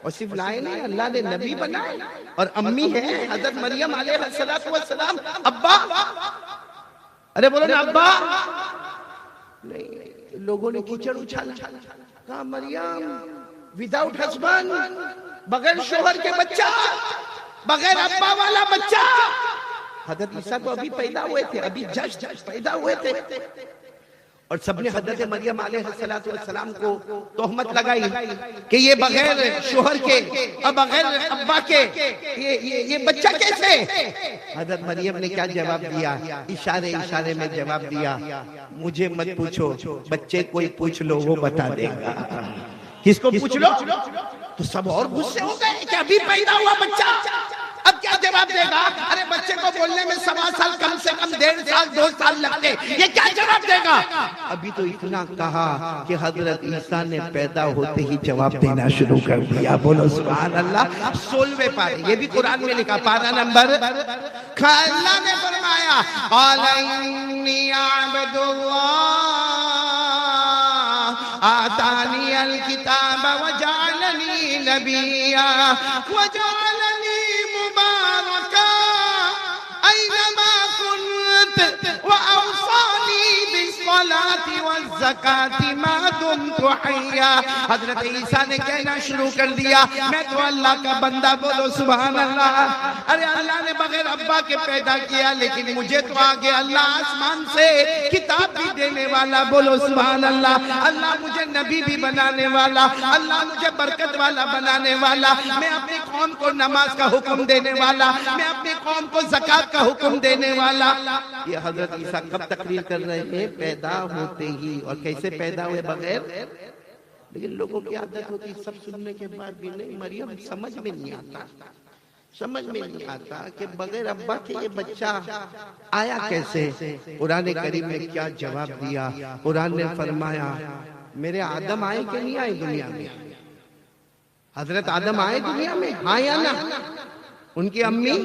اور صرف لائے نہیں، اللہ نے نبی بنائے. اور امی ہے حضرت مریم علیہ السلام. ابا، ارے بولو نا ابا. نہیں، لوگوں نے کیچڑ اچھالا، کہا مریم وداؤٹ ہسبینڈ، بغیر شوہر کے بچہ، بغیر ابا والا بچہ. حضرت عیسیٰ تو ابھی پیدا ہوئے تھے، ابھی جسٹ پیدا ہوئے تھے. اور سب نے حضرت مریم علیہ السلام کو تہمت لگائی کہ یہ بغیر شوہر کے اور بغیر ابا کے یہ بچہ کیسے؟ حضرت مریم نے کیا جواب دیا؟ اشارے میں جواب دیا، مجھے مت پوچھو، بچے کوئی پوچھ لو وہ بتا دے گا. کس کو پوچھ لو؟ تو سب اور غصے ہو گئے کہ ابھی پیدا ہوا بچہ، اب کیا جواب دے گا؟ ارے بچے کو بولنے میں 1.25 سال کم سے کم 1.5 سال 2 سال لگتے، یہ کیا جواب دے گا؟ ابھی تو اتنا کہا کہ حضرت عیسیٰ نے پیدا ہوتے ہی جواب دینا شروع کر دیا. بولو سبحان اللہ. 16ویں پارے، یہ بھی قرآن میں لکھا، پارہ نمبر. اللہ نے فرمایا قال انی عبد اللہ آتانی الکتاب وجعلنی نبیا وجعلنی مبارکا اینما کنت واوصانی بالصلاة والزکاة ما دمت حیا. حضرت عیسیٰ نے کہنا شروع کر دیا میں تو اللہ کا بندہ. بولو سبحان اللہ. ارے اللہ نے بغیر ابا کے پیدا کیا، لیکن مجھے تو آگے اللہ آسمان سے کتاب بھی دینے والا. بولو سبحان اللہ. اللہ مجھے نبی بھی بنانے والا، اللہ مجھے برکت والا بنانے والا. میں اپنی قوم کو نماز کا حکم دینے والا، میں اپنی قوم کو زکوٰۃ کا حکم دینے والا. یہ حضرت عیسیٰ کب تقریر کر رہے ہیں؟ پیدا ہوتے ہی. اور کیسے پیدا ہوئے؟ بغیر. لیکن لوگوں کی عادت ہوتی سب سننے کے بعد بھی نہیں. مریم سمجھ میں نہیں آتا کہ بغیر ابا کے یہ بچہ آیا کیسے. قرآن کریم نے کیا جواب دیا؟ قرآن نے فرمایا میرے آدم آئے کہ نہیں آئے دنیا میں؟ حضرت آدم آئے دنیا میں، ہاں یا نہ؟ ان کی امی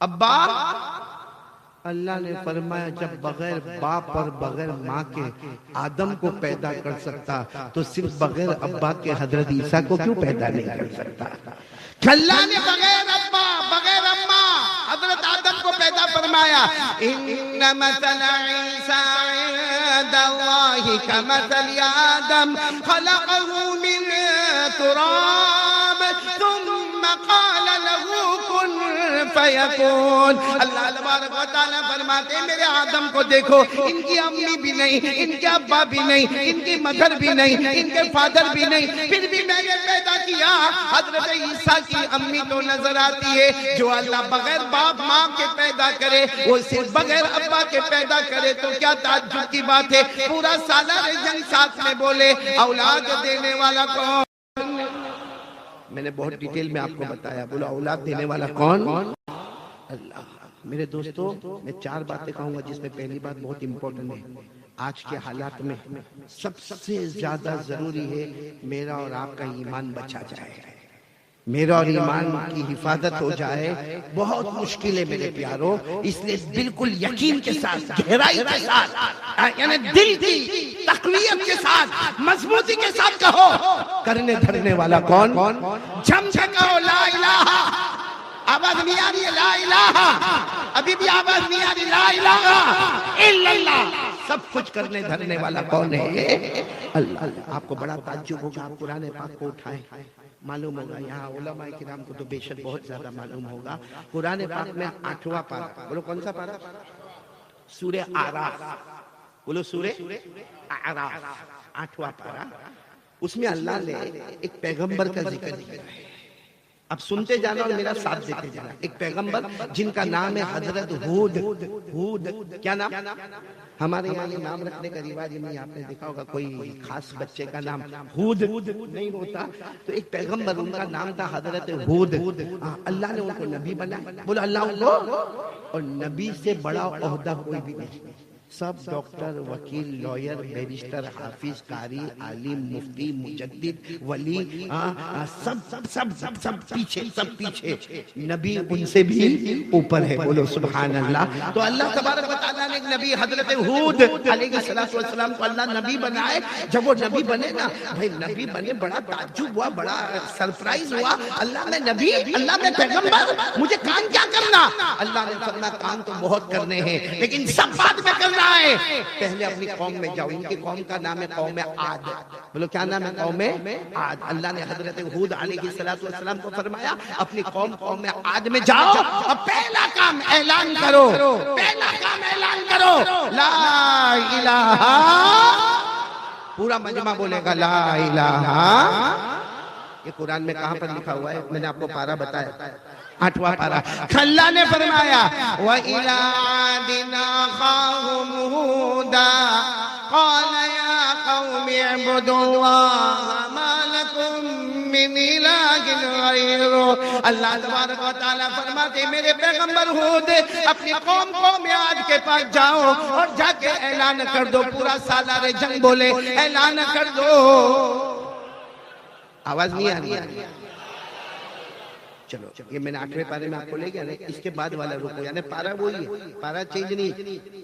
ابا. اللہ نے فرمایا جب بغیر باپ اور بغیر ماں کے آدم کو پیدا کر سکتا تو صرف بغیر ابا کے حضرت عیسیٰ کو کیوں پیدا نہیں کر سکتا؟ اللہ نے بغیر ابا بغیر اماں حضرت آدم کو پیدا فرمایا. ان مثل عیسیٰ عند اللہ کمثل آدم خلقہ من تراب ثم قال له کن فیکون. اللہ تبارک و تعالیٰ فرماتے ہیں میرے آدم کو دیکھو، ان کی امی بھی نہیں، ان کے ابا بھی نہیں، ان کی مدر بھی نہیں، ان کے فادر بھی نہیں، پھر بھی میں نے پیدا کیا. حضرت عیسیٰ کی امی تو نظر آتی ہے. جو اللہ بغیر باپ ماں کے پیدا کرے وہ صرف بغیر ابا کے پیدا کرے تو کیا تعجب کی بات ہے. پورا سالار جنگ ساتھ میں بولے اولاد دینے والا کون؟ میں نے بہت ڈیٹیل میں آپ کو بتایا. بولو اولاد دینے والا کون؟ اللہ. میرے دوستو میں 4 باتیں کہوں گا جس میں پہلی بات بہت امپورٹنٹ ہے. آج کے حالات میں سب سے زیادہ ضروری ہے میرا اور آپ کا ایمان بچا جائے، میرا اور ایمان کی حفاظت ہو جائے۔ بہت مشکل ہے میرے پیاروں، اس لیے بالکل یقین کے ساتھ، گہرائی کے ساتھ، یعنی دل کی تقویت کے ساتھ، مضبوطی کے ساتھ کہو، کرنے دھرنے والا کون؟ جم سے کہو لا الہ، آواز نہیں آ رہی ہے لا الہ، ابھی بھی آواز نہیں آ رہی لا الہ الا اللہ، سب کچھ کرنے دھرنے والا کون ہے؟ اللہ۔ آپ کو بڑا تعجب ہوگا، آپ قرآن پاک کو اٹھائیں، معلوم ہوگا یہاں علماء کرام کو تو بے شک بہت زیادہ معلوم ہوگا، قرآن پاک میں 8واں پارہ، بولو کون سا پارہ؟ سورہ اعراف، بولو سورہ اعراف، 8واں پارہ، اس میں اللہ نے ایک پیغمبر کا ذکر کیا ہے۔ اب سنتے جانا اور میرا ساتھ دیتے جانا۔ ایک پیغمبر جن کا نام ہے حضرت ہود۔ ہود کیا نام؟ ہمارے یہاں یہ نام رکھنے کا رواج نہیں، آپ نے دیکھا ہوگا کوئی خاص بچے کا نام ہود نہیں ہوتا، تو ایک پیغمبر ان کا نام تھا حضرت ہود۔ اللہ نے ان کو نبی بنایا، بولو اللہ ان کو، اور نبی سے بڑا عہدہ کوئی بھی نہیں، سب ڈاکٹر، وکیل، لائر، بیرسٹر، حافظ، قاری، عالم، مفتی، مجدد، ولی، سب سب سب سب سب پیچھے، سب پیچھے، نبی ان سے بھی اوپر ہے، بولو سبحان اللہ۔ تو اللہ تبارک و تعالیٰ نے ایک نبی حضرت ہود علیہ السلام کو اللہ نبی بنائے۔ جب وہ نبی بنے نا، بھائی نبی بنے، بڑا تعجب ہوا، بڑا سرپرائز ہوا، اللہ میں نبی، اللہ میں پیغمبر، مجھے کام کیا کرنا؟ اللہ نے فرمایا کام تو بہت کرنے ہیں، لیکن سب بات میں کرنا ہے، پہلے اپنی قوم میں جاؤ۔ ان کی قوم کا نام ہے قوم عاد، بولو کیا نام ہے؟ قوم عاد۔ اللہ نے حضرت ہود علیہ السلام کو فرمایا اپنی قوم عاد میں جاؤ اور پہلا کام اعلان کرو، پہلا کام اعلان کرو لا الہ، پورا مجمع بولے گا لا الہ۔ یہ قرآن میں کہاں پر لکھا ہوا ہے؟ میں نے آپ کو پارہ بتایا، 8واں پارہ۔ اللہ نے فرمایا وَإِلَىٰ عَادٍ أَخَاهُمْ هُودًا قَالَ يَا قَوْمِ اعْبُدُوا اللَّهَ مَا لَكُم مِّنْ إِلَٰهٍ غَيْرُهُ۔ اللہ تبارک و تعالیٰ فرماتے میرے پیغمبر ہود اپنی قوم عاد کے پاس جاؤ اور جا کے اعلان کر دو، پورا سالار جنگ بولے اعلان کر دو۔ آواز نہیں آ رہی؟ چلو یہ میں نے 8ویں پارے میں آپ کو لے گیا نا، اس کے بعد والا رکو، یعنی پارہ وہی ہے، پارہ چینج نہیں،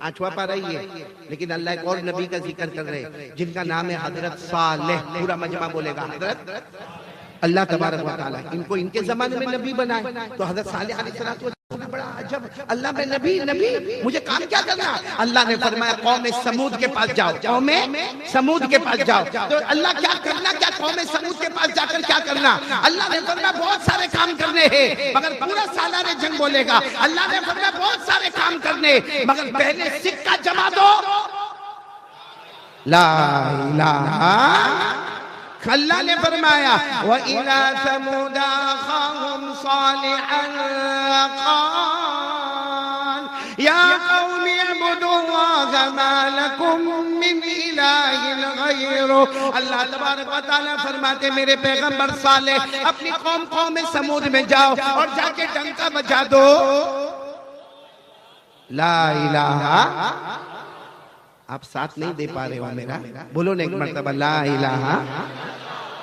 8واں پارہ ہی ہے، لیکن اللہ ایک اور نبی کا ذکر کر رہے جن کا نام ہے حضرت صالح، پورا مجمع بولے گا حضرت اللہ تبارک و تعالیٰ ان کو ان کے زمانے میں نبی بنائے۔ تو حضرت صالح علیہ السلام بڑا عجب، اللہ میں نبی مجھے کام کیا کرنا؟ اللہ نے فرمایا قوم سمود کے پاس جاؤ، قوم سمود کے پاس جاؤ۔ تو اللہ کیا کرنا، کیا قوم سمود کے پاس جا کر کیا کرنا؟ اللہ نے فرمایا بہت سارے کام کرنے ہیں، مگر پورا سالار جنگ بولے گا اللہ نے فرمایا بہت سارے کام کرنے، مگر پہلے سکہ جما دو لا الہ۔ اللہ نے فرمایا وَإِلَىٰ ثَمُودَ أَخَاهُمْ صَالِحًا قَالَ يَا قَوْمِ اعْبُدُوا اللَّهَ مَا لَكُم مِّنْ إِلَٰهٍ غَيْرُهُ۔ اللہ تبارک و تعالیٰ فرماتے میرے پیغمبر صالح اپنی قوم سمود میں جاؤ اور جا کے ڈنکا بجا دو لا الہ۔ آپ ساتھ نہیں دے پا رہے ہو میرا، بولو نا ایک مرتبہ لا الہ۔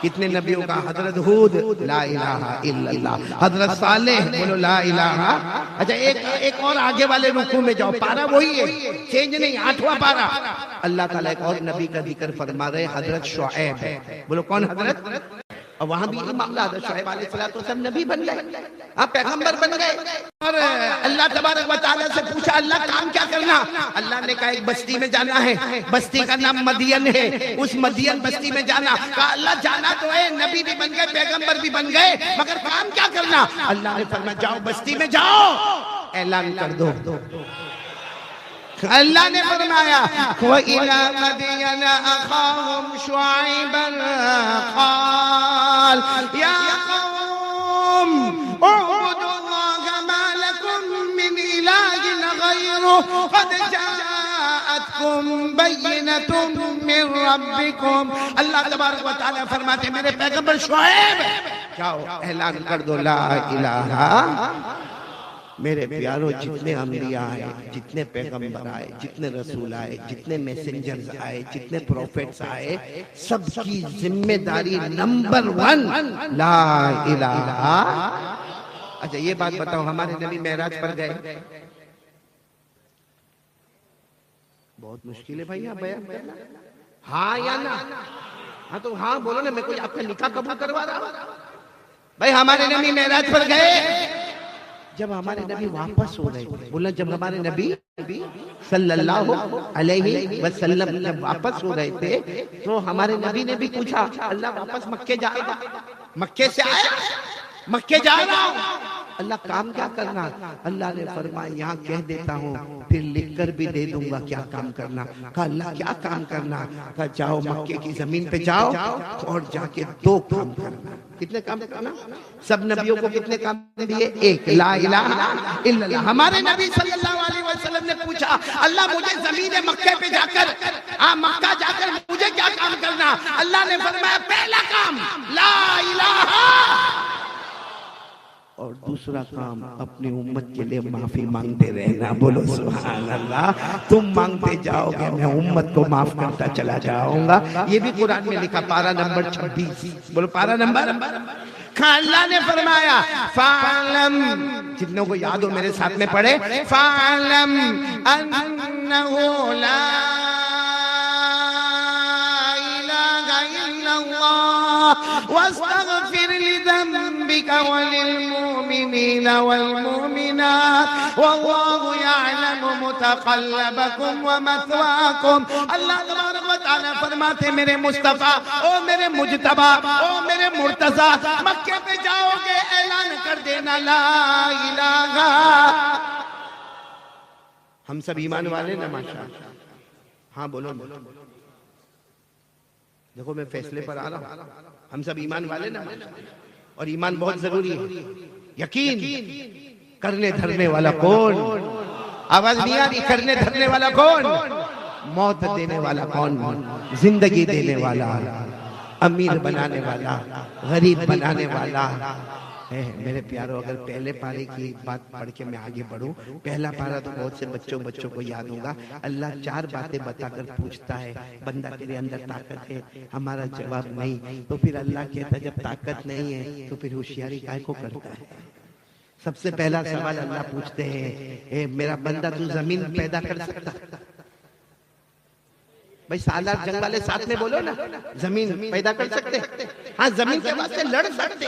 کتنے نبیوں کا؟ حضرت ہود لا الہ الا اللہ، حضرت صالح بولو لا الہ۔ اچھا ایک اور آگے والے رکوع میں جاؤ، پارہ وہی ہے، چینج نہیں، 8واں پارہ۔ اللہ تعالیٰ ایک اور نبی کا ذکر فرما رہے حضرت شعیب، بولو کون حضرت؟ اور وہاں بھی یہ معاملہ حضرت شعیب علیہ السلام نبی بن گئے، آپ پیغمبر بن گئے۔ اور اللہ تبارک و تعالیٰ سے پوچھا اللہ کام کیا کرنا؟ اللہ نے کہا ایک بستی میں جانا ہے، بستی کا نام مدین ہے، اس مدین بستی میں جانا۔ کہا اللہ جانا تو ہے، نبی بھی بن گئے، پیغمبر بھی بن گئے، مگر کام کیا کرنا؟ اللہ نے فرمایا جاؤ بستی میں جاؤ اعلان کر دو۔ اللہ نے فرمایا وَإِلَىٰ مَدْيَنَ أَخَاهُمْ شُعَيْبًا قَالَ يَا قَوْمِ اعْبُدُوا اللَّهَ مَا لَكُم مِّنْ إِلَٰهٍ غَيْرُهُ قَدْ جَاءَتْكُم بَيِّنَةٌ مِّن رَّبِّكُمْ۔ اللہ تبارک و تعالیٰ فرماتے میرے پیغمبر شعیب جاؤ اعلان کر دو لا الہ۔ میرے پیاروں، جتنے انبیاء آئے، جتنے پیغمبر آئے، جتنے رسول آئے، جتنے میسنجرز آئے، جتنے پروفیٹس آئے، سب کی ذمہ داری نمبر 1 لا الہ۔ اچھا یہ بات بتاؤ، ہمارے نبی معراج پر گئے؟ بہت مشکل ہے بھائی، بیان کرنا ہاں یا نہ؟ ہاں تو ہاں بولو نا، میں کوئی آپ کا نکاح قبول کروا رہا ہوں؟ بھائی ہمارے نبی معراج پر گئے؟ جب ہمارے نبی واپس ہو رہے تھے، بولا جب ہمارے نبی صلی اللہ علیہ وسلم جب واپس ہو رہے تھے تو ہمارے نبی نے بھی پوچھا، اللہ واپس مکے جا رہا، مکے سے آیا، مکے جا رہا ہوں، اللہ کام کیا کرنا؟ اللہ نے فرمایا یہاں کہہ دیتا ہوں پھر لکھ کر بھی دے دوں گا کیا کام کرنا۔ کہا اللہ کیا کام کرنا؟ کہا جاؤ مکے کی زمین پہ جاؤ اور جا کے 2 کام کرنا۔ کتنے کام کرنا؟ سب نبیوں کو کتنے کام دیے؟ ایک، لا الہ الا اللہ۔ ہمارے نبی صلی اللہ علیہ وسلم نے پوچھا اللہ مجھے زمین مکے پہ جا کر مکہ جا کر مجھے کیا کام کرنا؟ اللہ نے فرمایا پہلا کام لا الہ، اور دوسرا کام اپنی امت کے لئے معافی مانگتے رہنا۔ بولو سبحان اللہ۔ تم مانگتے جاؤ گے میں امت کو معاف کرتا چلا جاؤں گا۔ یہ بھی قرآن میں لکھا، پارہ نمبر 26۔ بولو پارہ نمبر۔ اللہ نے فرمایا فَعْلَمْ، جتنوں کو یاد ہو میرے ساتھ میں پڑھے، فَعْلَمْ أَنَّهُ لَا إِلَهَ إِلَّا اللَّهُ وَاسْتَغْفِرْ لِذَنبِكَ وَلِلْمُؤْمِنِينَ وَالْمُؤْمِنَاتِ وَاللَّهُ يَعْلَمُ مُتَقَلَّبَكُمْ وَمَثْوَاكُمْ۔ اللہ تبارک و تعالیٰ فرماتے میرے مصطفیٰ، او میرے مجتبی، او میرے مرتضی، مکے پہ جاؤ گے اعلان کر دینا لا الہ۔ ہم سب ایمان والے نا ماشاءاللہ؟ ہاں بولو۔ دیکھو میں فیصلے پر آ رہا ہوں، ہم سب ایمان والے نا؟ اور ایمان بہت ضروری ہے۔ یقین کرنے دھرنے والا کون؟ آواز نہیں آ رہی؟ کرنے دھرنے والا کون؟ موت دینے والا کون؟ زندگی دینے والا، امیر بنانے والا، غریب بنانے والا ہے۔ میرے پیارو، اگر پہلے پارے کی بات پڑھ کے میں آگے بڑھوں، پہلا پارہ تو بہت سے بچوں کو یاد ہوگا۔ اللہ 4 باتیں بتا کر پوچھتا ہے بندہ تیرے اندر طاقت ہے؟ ہمارا جواب نہیں، تو پھر اللہ کہتا ہے جب طاقت نہیں ہے تو پھر ہوشیاری کائے کو کرتا ہے؟ سب سے پہلا سوال اللہ پوچھتے ہیں، اے میرا بندہ تو زمین پیدا کر سکتا؟ بھائی سالار جنگ والے ساتھ میں بولو نا، زمین پیدا کر سکتے؟ ہاں زمین کے واسطے لڑ سکتے،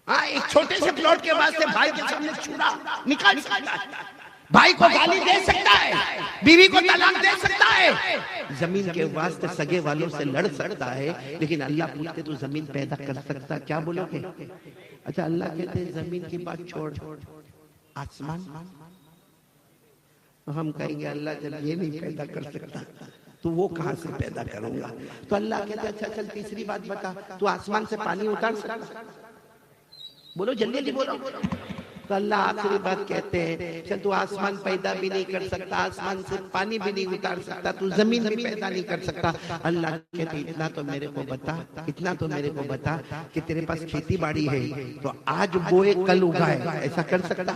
ہاں ایک چھوٹے سے پلاٹ کے واسطے بھائی کے سامنے چھوڑا نکال سکتا ہے، بھائی کو گالی دے سکتا ہے، بیوی کو طلاق دے سکتا ہے، زمین کے واسطے سگے والوں سے لڑ سکتا ہے۔ لیکن اللہ پوچھتے تو زمین پیدا کر سکتا؟ کیا بولو گے؟ اچھا اللہ کہتے ہیں زمین کی بات چھوڑ، آسمان؟ ہم کہیں گے اللہ جب یہ نہیں پیدا کر سکتا تو وہ کہاں سے پیدا کروں گا؟ تو اللہ کہتے ہیں اچھا چل تیسری بات بتا، تو آسمان سے پانی اتار سکتا؟ بولو جلدی جلدی بولو۔ تو اللہ آخری بات کہتے ہیں چل تو آسمان پیدا بھی نہیں کر سکتا، آسمان سے پانی بھی نہیں اتار سکتا، تو زمین بھی پیدا نہیں کر سکتا۔ اللہ کہتے ہیں اتنا تو میرے کو بتا، اتنا تو میرے کو بتا کہ تیرے پاس کھیتی باڑی ہے تو آج بوئے کل اگائے، ایسا کر سکتا؟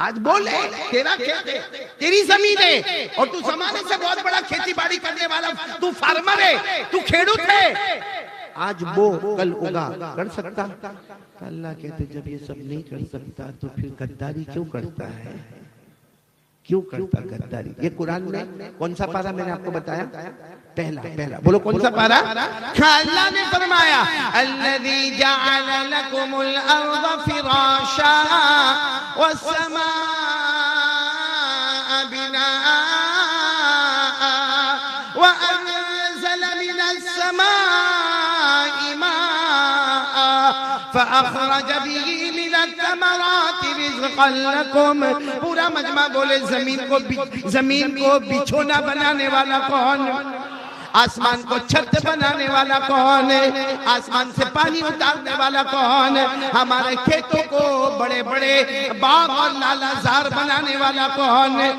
آج بولے تیرا کھیت ہے، تیری زمین ہے اور تو زمانے سے بہت بڑا کھیتی باڑی کرنے والا، تو فارمر ہے، تو کھیڑوت ہے، آج بو کل اگا، کر سکتا؟ اللہ کہتے جب یہ سب نہیں کر سکتا تو پھر غداری کیوں کرتا ہے؟ کیوں کرتا غداری؟ یہ قرآن میں کون سا پارہ میں نے آپ کو بتایا؟ پہلا بولو کون سا پارہ؟ اللہ نے فرمایا الذی جعل لکم الارض فراشا والسماء بناء وانزل من السماء فأخرج به من الثمرات رزقا لكم۔ پورا مجمع بولے زمین کو بچھونا بنانے والا کون؟ آسمان کو چھت بنانے والا کون ہے؟ آسمان سے پانی اتارنے والا کون ہے؟ ہمارے کھیتوں کو بڑے بڑے باغ اور نالہ زار بنانے والا کون ہے؟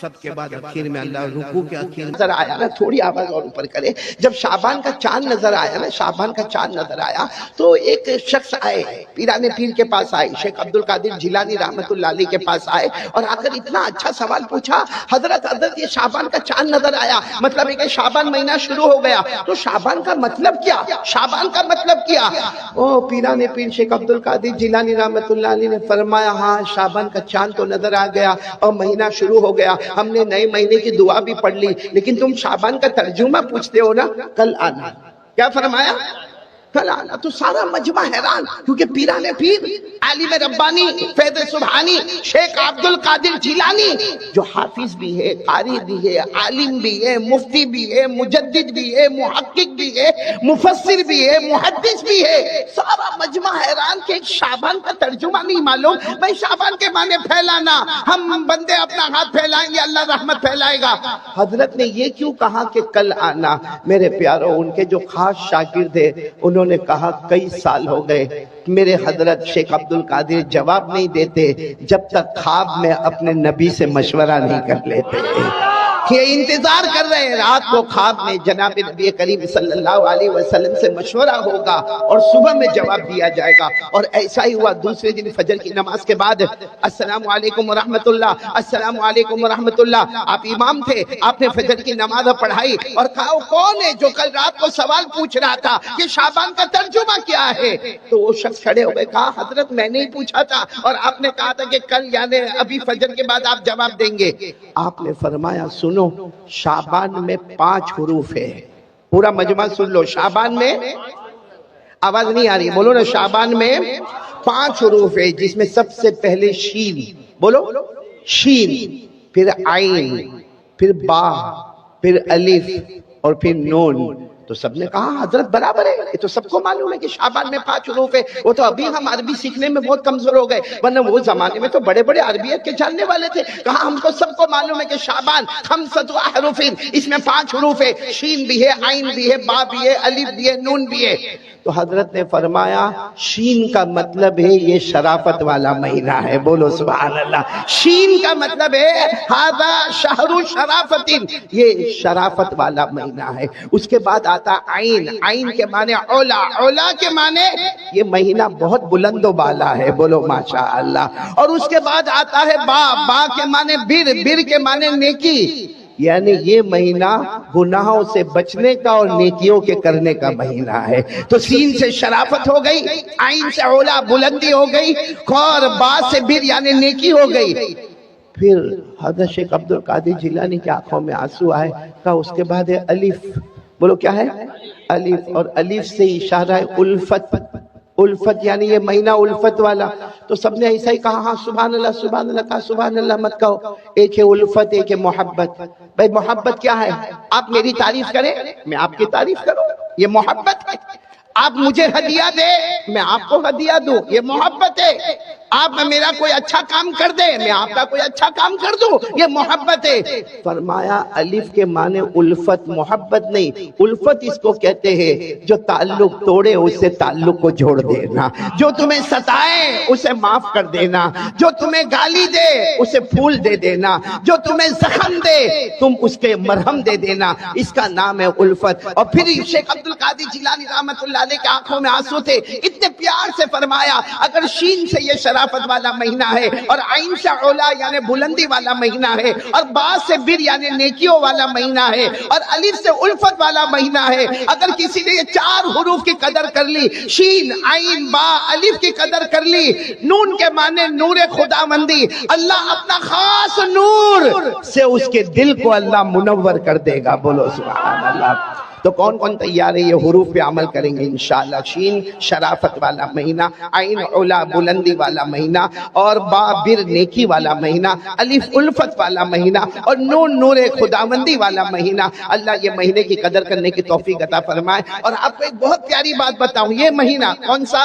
سب کے بعد اخیر میں اللہ رکوع کے اخیر نظر آیا نا، تھوڑی آواز اور اوپر کرے، جب شعبان کا چاند نظر آیا نا، شعبان کا چاند نظر آیا تو ایک شخص آئے، پیران پیر کے پاس آئے، شیخ عبد القادر جیلانی رحمت اللہ علیہ کے پاس آئے اور آ کر اتنا اچھا سوال پوچھا، حضرت یہ شعبان کا چاند نظر آیا، مطلب ہے کہ شعبان مہینہ شروع ہو گیا، تو شعبان کا مطلب کیا؟ شعبان کا مطلب کیا؟ او پیران پیر شیخ عبد القادر جیلانی رحمت اللہ علیہ نے فرمایا ہاں شعبان کا چاند تو نظر آ گیا اور مہینہ شروع ہو گیا، ہم نے نئے مہینے کی دعا بھی پڑھ لی، لیکن تم شعبان کا ترجمہ پوچھتے ہو نا، کل آنا۔ کیا فرمایا؟ کل آنا۔ تو سارا مجمع حیران، کیونکہ پیران پیر عالم ربانی فیض سبحانی شیخ عبد القادر جیلانی جو حافظ بھی ہے، قاری بھی ہے، عالم بھی ہے، مفتی بھی ہے، مجدد بھی ہے، محقق بھی ہے، مفسر بھی ہے، محدث بھی ہے، سارا مجمع حیران کہ شعبان کا ترجمہ نہیں معلوم۔ بھائی شعبان کے معنی پھیلانا، ہم بندے اپنا ہاتھ پھیلائیں گے اللہ رحمت پھیلائے گا۔ حضرت نے یہ کیوں کہا کہ کل آنا؟ میرے پیارو، ان کے جو خاص شاگرد ہے انہوں نے کہا کئی سال ہو گئے میرے حضرت شیخ عبد القادر جواب نہیں دیتے جب تک خواب میں اپنے نبی سے مشورہ نہیں کر لیتے، یہ انتظار کر رہے ہیں رات کو خواب میں جناب نبی کریم صلی اللہ علیہ وسلم سے مشورہ ہوگا اور صبح میں جواب دیا جائے گا۔ اور ایسا ہی ہوا دوسرے دن فجر کی نماز کے بعد، السلام علیکم ورحمت اللہ، السلام علیکم ورحمت اللہ، آپ امام تھے، آپ نے فجر کی نماز پڑھائی اور کہا کون ہے جو کل رات کو سوال پوچھ رہا تھا کہ شعبان کا ترجمہ کیا ہے؟ تو وہ شخص کھڑے ہو گئے، کہا حضرت میں نے ہی پوچھا تھا اور آپ نے کہا تھا کہ کل یعنی ابھی فجر کے بعد آپ جواب دیں گے۔ آپ نے فرمایا سنو، شعبان میں 5 حروف ہے، پورا مجمع سن لو، شعبان میں آواز نہیں آ رہی، بولو نا، شعبان میں 5 حروف ہے جس میں سب سے پہلے شین، بولو شین، پھر عین، پھر با، پھر الف اور پھر نون۔ تو سب نے کہا حضرت برابر ہے، یہ تو سب کو معلوم ہے کہ شعبان میں 5 حروف ہے، وہ تو ابھی ہم عربی سیکھنے میں بہت کمزور ہو گئے، ورنہ وہ زمانے میں تو بڑے بڑے عربیت کے جاننے والے تھے۔ کہا ہم کو سب کو معلوم ہے کہ شعبان 5 احرف، اس میں 5 حروف ہے، شین بھی ہے، عین بھی ہے، با بھی ہے، الف بھی ہے، نون بھی ہے۔ تو حضرت نے فرمایا شین کا مطلب ہے یہ شرافت والا مہینہ ہے، بولو سبحان اللہ۔ شین کا مطلب ہے ھذا شہر شرافت، یہ شرافت والا مہینہ ہے۔ اس کے بعد آتا عین، عین کے معنی اولا، اولا کے معنی یہ مہینہ بہت بلند و بالا ہے، بولو ماشاء اللہ۔ اور اس کے بعد آتا ہے با، با کے معنی بر، بر کے معنی نیکی، یعنی یہ مہینہ گناہوں سے بچنے کا اور نیکیوں کے کرنے کا مہینہ ہے۔ تو سین سے شرافت ہو گئی، عین سے اولا بلندی ہو گئی، اور با سے بر یعنی نیکی ہو گئی۔ پھر حضرت شیخ عبد القادر جیلانی کی آنکھوں میں آنسو آئے، کہا اس کے بعد ہے الف، بولو کیا ہے؟ الف، اور الف سے اشارہ ہے الفت، الفت یعنی یہ مہینہ الفت والا۔ تو سب نے ایسا ہی کہا ہاں سبحان اللہ، سبحان اللہ، کہا سبحان اللہ مت کہو، ایک ہے الفت، ایک ہے محبت۔ بھائی محبت کیا ہے؟ آپ میری تعریف کریں میں آپ کی تعریف کروں، یہ محبت ہے۔ آپ مجھے ہدیہ دے میں آپ کو ہدیہ دوں، یہ محبت ہے۔ آپ میرا کوئی اچھا کام کر دے میں آپ کا کوئی اچھا کام کر دوں، یہ محبت ہے۔ فرمایا الف کے معنی الفت، محبت نہیں، الفت اس کو کہتے ہیں جو تعلق توڑے اس سے تعلق کو جوڑ دینا، جو تمہیں ستائے اسے معاف کر دینا، جو تمہیں گالی دے اسے پھول دے دینا، جو تمہیں زخم دے تم اس کے مرہم دے دینا، اس کا نام ہے الفت۔ اور پھر شیخ عبد القادر جیلانی رحمت اللہ علیہ کے آنکھوں میں آنسو تھے، اتنے پیار سے فرمایا اگر شین سے یہ شرافت والا مہینہ ہے، اور عین سے اولا یعنی بلندی والا مہینہ ہے، اور با سے بر یعنی نیکیوں والا مہینہ ہے، اور الف سے الفت والا مہینہ ہے، اگر کسی نے یہ 4 حروف کی قدر کر لی، شین، عین، با، الف کی قدر کر لی، نون کے معنی نور خداوندی، اللہ اپنا خاص نور سے اس کے دل کو اللہ منور کر دے گا، بولو سبحان اللہ۔ تو کون کون تیار ہے یہ حروف پہ عمل کریں گے انشاءاللہ؟ شین شرافت والا مہینہ، عین علا بلندی والا مہینہ، اور با بر نیکی والا مہینہ، الف الفت والا مہینہ، اور نون نور خداوندی والا مہینہ۔ اللہ یہ مہینے کی قدر کرنے کی توفیق عطا فرمائے۔ اور آپ کو ایک بہت پیاری بات بتاؤں، یہ مہینہ کون سا؟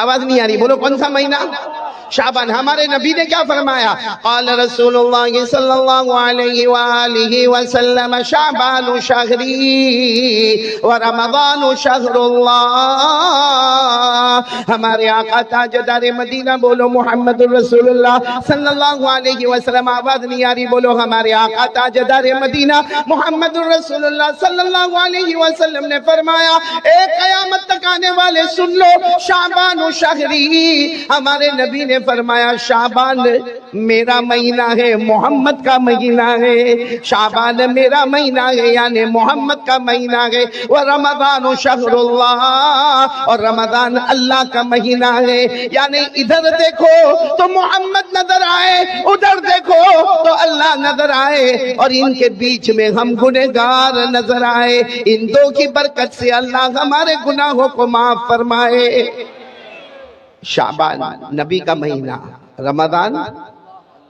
آواز نہیں آ رہی، بولو کون سا مہینہ؟ شعبان۔ ہمارے نبی نے کیا فرمایا؟ قال رسول اللہ صلی اللہ علیہ وآلہ وسلم شعبان شہری ورمضان شہر اللہ ہمارے آقا تاجدار مدینہ، بولو محمد الرسول اللہ صلی اللہ علیہ وسلم، آواز نہیں آ رہی، بولو ہمارے آقا تاجدار مدینہ محمد الرسول اللہ صلی اللہ علیہ وسلم نے فرمایا، اے قیامت تک آنے والے سن لو، شعبان و شہری، ہمارے نبی نے فرمایا شعبان میرا مہینہ ہے، محمد کا مہینہ ہے، شعبان میرا مہینہ ہے یعنی محمد کا مہینہ ہے، ورمضان شہر اللہ، اور رمضان اللہ کا مہینہ ہے، یعنی ادھر دیکھو تو محمد نظر آئے، ادھر دیکھو تو اللہ نظر آئے، اور ان کے بیچ میں ہم گنہگار نظر آئے، ان دو کی برکت سے اللہ ہمارے گناہوں کو معاف فرمائے۔ شعبان نبی کا مہینہ، رمضان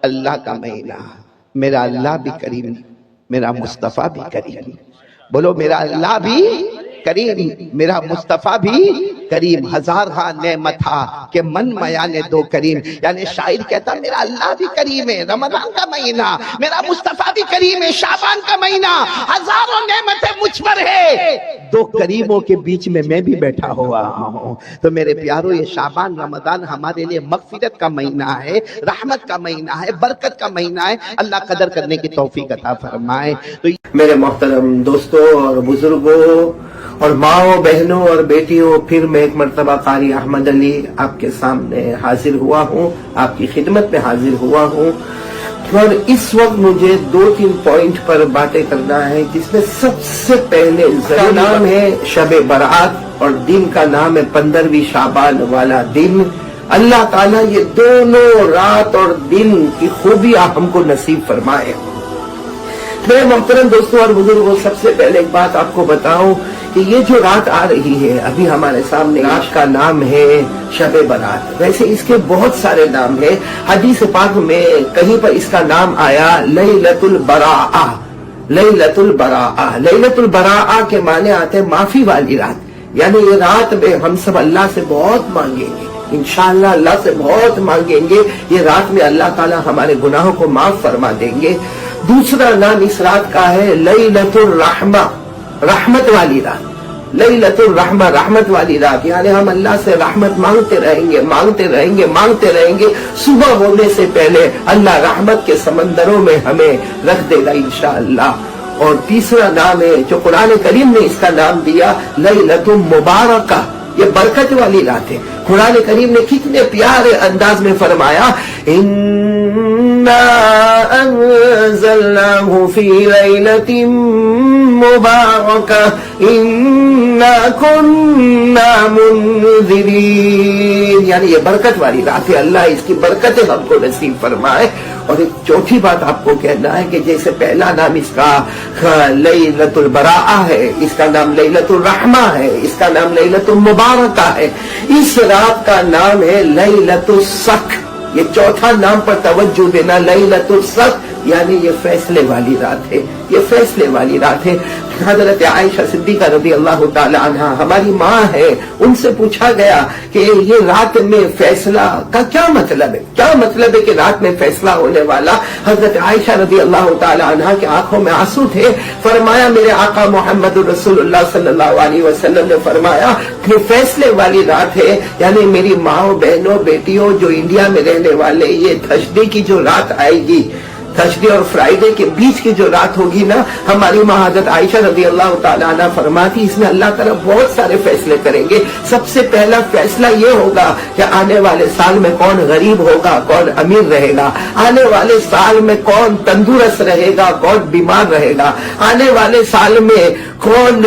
اللہ کا مہینہ، میرا اللہ بھی کریم، میرا مصطفیٰ بھی کریم، بولو میرا اللہ بھی کریم، میرا مصطفیٰ بھی کریم، ہزار ہاں نعمت تھا کہ من میان دو کریم، یعنی شاعر کہتا میرا اللہ بھی کریم ہے، رمضان کا مہینہ، میرا مصطفیٰ بھی کریم ہے، شعبان کا مہینہ، ہزاروں نعمتیں مجھ پر ہے، دو کریموں کے بیچ میں بھی بیٹھا ہوا ہوں۔ تو میرے پیارو، یہ شعبان رمضان ہمارے لیے مغفرت کا مہینہ ہے، رحمت کا مہینہ ہے، برکت کا مہینہ ہے، اللہ قدر کرنے کی توفیق عطا فرمائے۔ تو میرے محترم دوستوں اور بزرگوں اور ماؤں، بہنوں اور بیٹیوں، پھر میں ایک مرتبہ قاری احمد علی آپ کے سامنے حاضر ہوا ہوں، آپ کی خدمت میں حاضر ہوا ہوں، اور اس وقت مجھے 2-3 پوائنٹ پر باتیں کرنا ہے، جس میں سب سے پہلے نام ہے شب برات، اور دن کا نام ہے 15ویں شعبان والا دن۔ اللہ تعالیٰ یہ دونوں رات اور دن کی خوبیاں ہم کو نصیب فرمائے۔ میرے محترم دوستوں اور بزرگوں، سب سے پہلے ایک بات آپ کو بتاؤں کہ یہ جو رات آ رہی ہے ابھی ہمارے سامنے، رات کا نام ہے شب برات۔ ویسے اس کے بہت سارے نام ہیں، حدیث پاک میں کہیں پر اس کا نام آیا لیلۃ البراءہ، لیلۃ البراءہ۔ لیلۃ البراءہ کے معنی آتے ہیں معافی والی رات، یعنی یہ رات میں ہم سب اللہ سے بہت مانگیں گے، انشاءاللہ اللہ سے بہت مانگیں گے، یہ رات میں اللہ تعالی ہمارے گناہوں کو معاف فرما دیں گے۔ دوسرا نام اس رات کا ہے لیلۃ الرحمہ، رحمت والی رات، لیلۃ الرحمہ، رحمت والی رات، یعنی ہم اللہ سے رحمت مانگتے رہیں گے، مانگتے رہیں گے، مانگتے رہیں گے، صبح ہونے سے پہلے اللہ رحمت کے سمندروں میں ہمیں رکھ دے گا انشاءاللہ۔ اور تیسرا نام ہے جو قرآن کریم نے اس کا نام دیا لیلۃ مبارکہ، یہ برکت والی رات ہے۔ قرآن کریم نے کتنے پیارے انداز میں فرمایا، اِنَّا أَنزَلْنَاهُ فِي لَيْلَةٍ مُبَارَكَةٍ إِنَّا كُنَّا مُنذِرِينَ، یعنی یہ برکت والی رات ہے، اللہ اس کی برکتیں ہم کو نصیب فرمائے۔ اور ایک چوتھی بات آپ کو کہنا ہے کہ جیسے پہلا نام اس کا لیلۃ البراءہ ہے، اس کا نام لیلۃ الرحمہ ہے، اس کا نام لیلۃ المبارکہ ہے، اس رات کا نام ہے لیلۃ الصق۔ یہ چوتھا نام پر توجہ دینا، لیلۃ الصق، یعنی یہ فیصلے والی رات ہے، یہ فیصلے والی رات ہے۔ حضرت عائشہ صدیقہ رضی اللہ تعالی عنہا ہماری ماں ہے، ان سے پوچھا گیا کہ یہ رات میں فیصلہ کا کیا مطلب ہے، کیا مطلب ہے کہ رات میں فیصلہ ہونے والا؟ حضرت عائشہ رضی اللہ تعالی عنہا کے آنکھوں میں آنسو تھے، فرمایا میرے آقا محمد رسول اللہ صلی اللہ علیہ وسلم نے فرمایا کہ فیصلے والی رات ہے، یعنی میری ماں، بہنوں، بیٹیوں جو انڈیا میں رہنے والے، یہ تھرسڈے کی جو رات آئے گی، تھرسڈے اور فرائیڈے کے بیچ کی جو رات ہوگی نا، ہماری ماں حضرت عائشہ رضی اللہ تعالیٰ عنہ فرماتی اس میں اللہ تعالیٰ بہت سارے فیصلے کریں گے۔ سب سے پہلا فیصلہ یہ ہوگا کہ آنے والے سال میں کون غریب ہوگا، کون امیر رہے گا، آنے والے سال میں کون تندرست رہے گا، کون بیمار رہے گا، آنے والے سال میں کون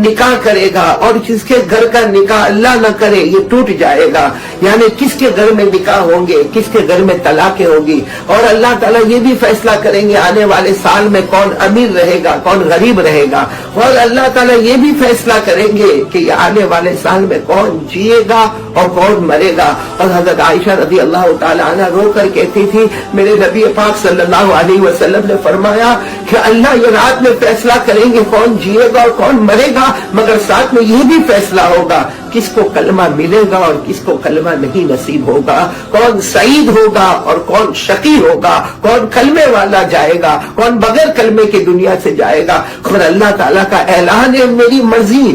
نکاح کرے گا، اور جس کے گھر کا نکاح اللہ نہ کرے یہ ٹوٹ جائے گا، یعنی کس کے گھر میں نکاح ہوں گے، کس کے گھر میں طلاقیں ہوگی، اور اللہ تعالیٰ یہ بھی فیصلہ کریں گے آنے والے سال میں کون امیر رہے گا، کون غریب رہے گا، اور اللہ تعالیٰ یہ بھی فیصلہ کریں گے کہ یہ آنے والے سال میں کون جیے گا اور کون مرے گا۔ اور حضرت عائشہ رضی اللہ تعالیٰ عنہ رو کر کہتی تھی، میرے نبی پاک صلی اللہ علیہ وسلم نے فرمایا کہ اللہ یہ رات میں فیصلہ کریں گے کون جیے گا اور کون مرے گا، مگر ساتھ میں یہ بھی فیصلہ ہوگا کس کو کلمہ ملے گا اور کس کو کلمہ نہیں نصیب ہوگا، کون سعید ہوگا اور کون شقی ہوگا، کون کلمے والا جائے گا، کون بغیر کلمے کی دنیا سے جائے گا۔ اور اللہ تعالیٰ کا اعلان ہے، میری مرضی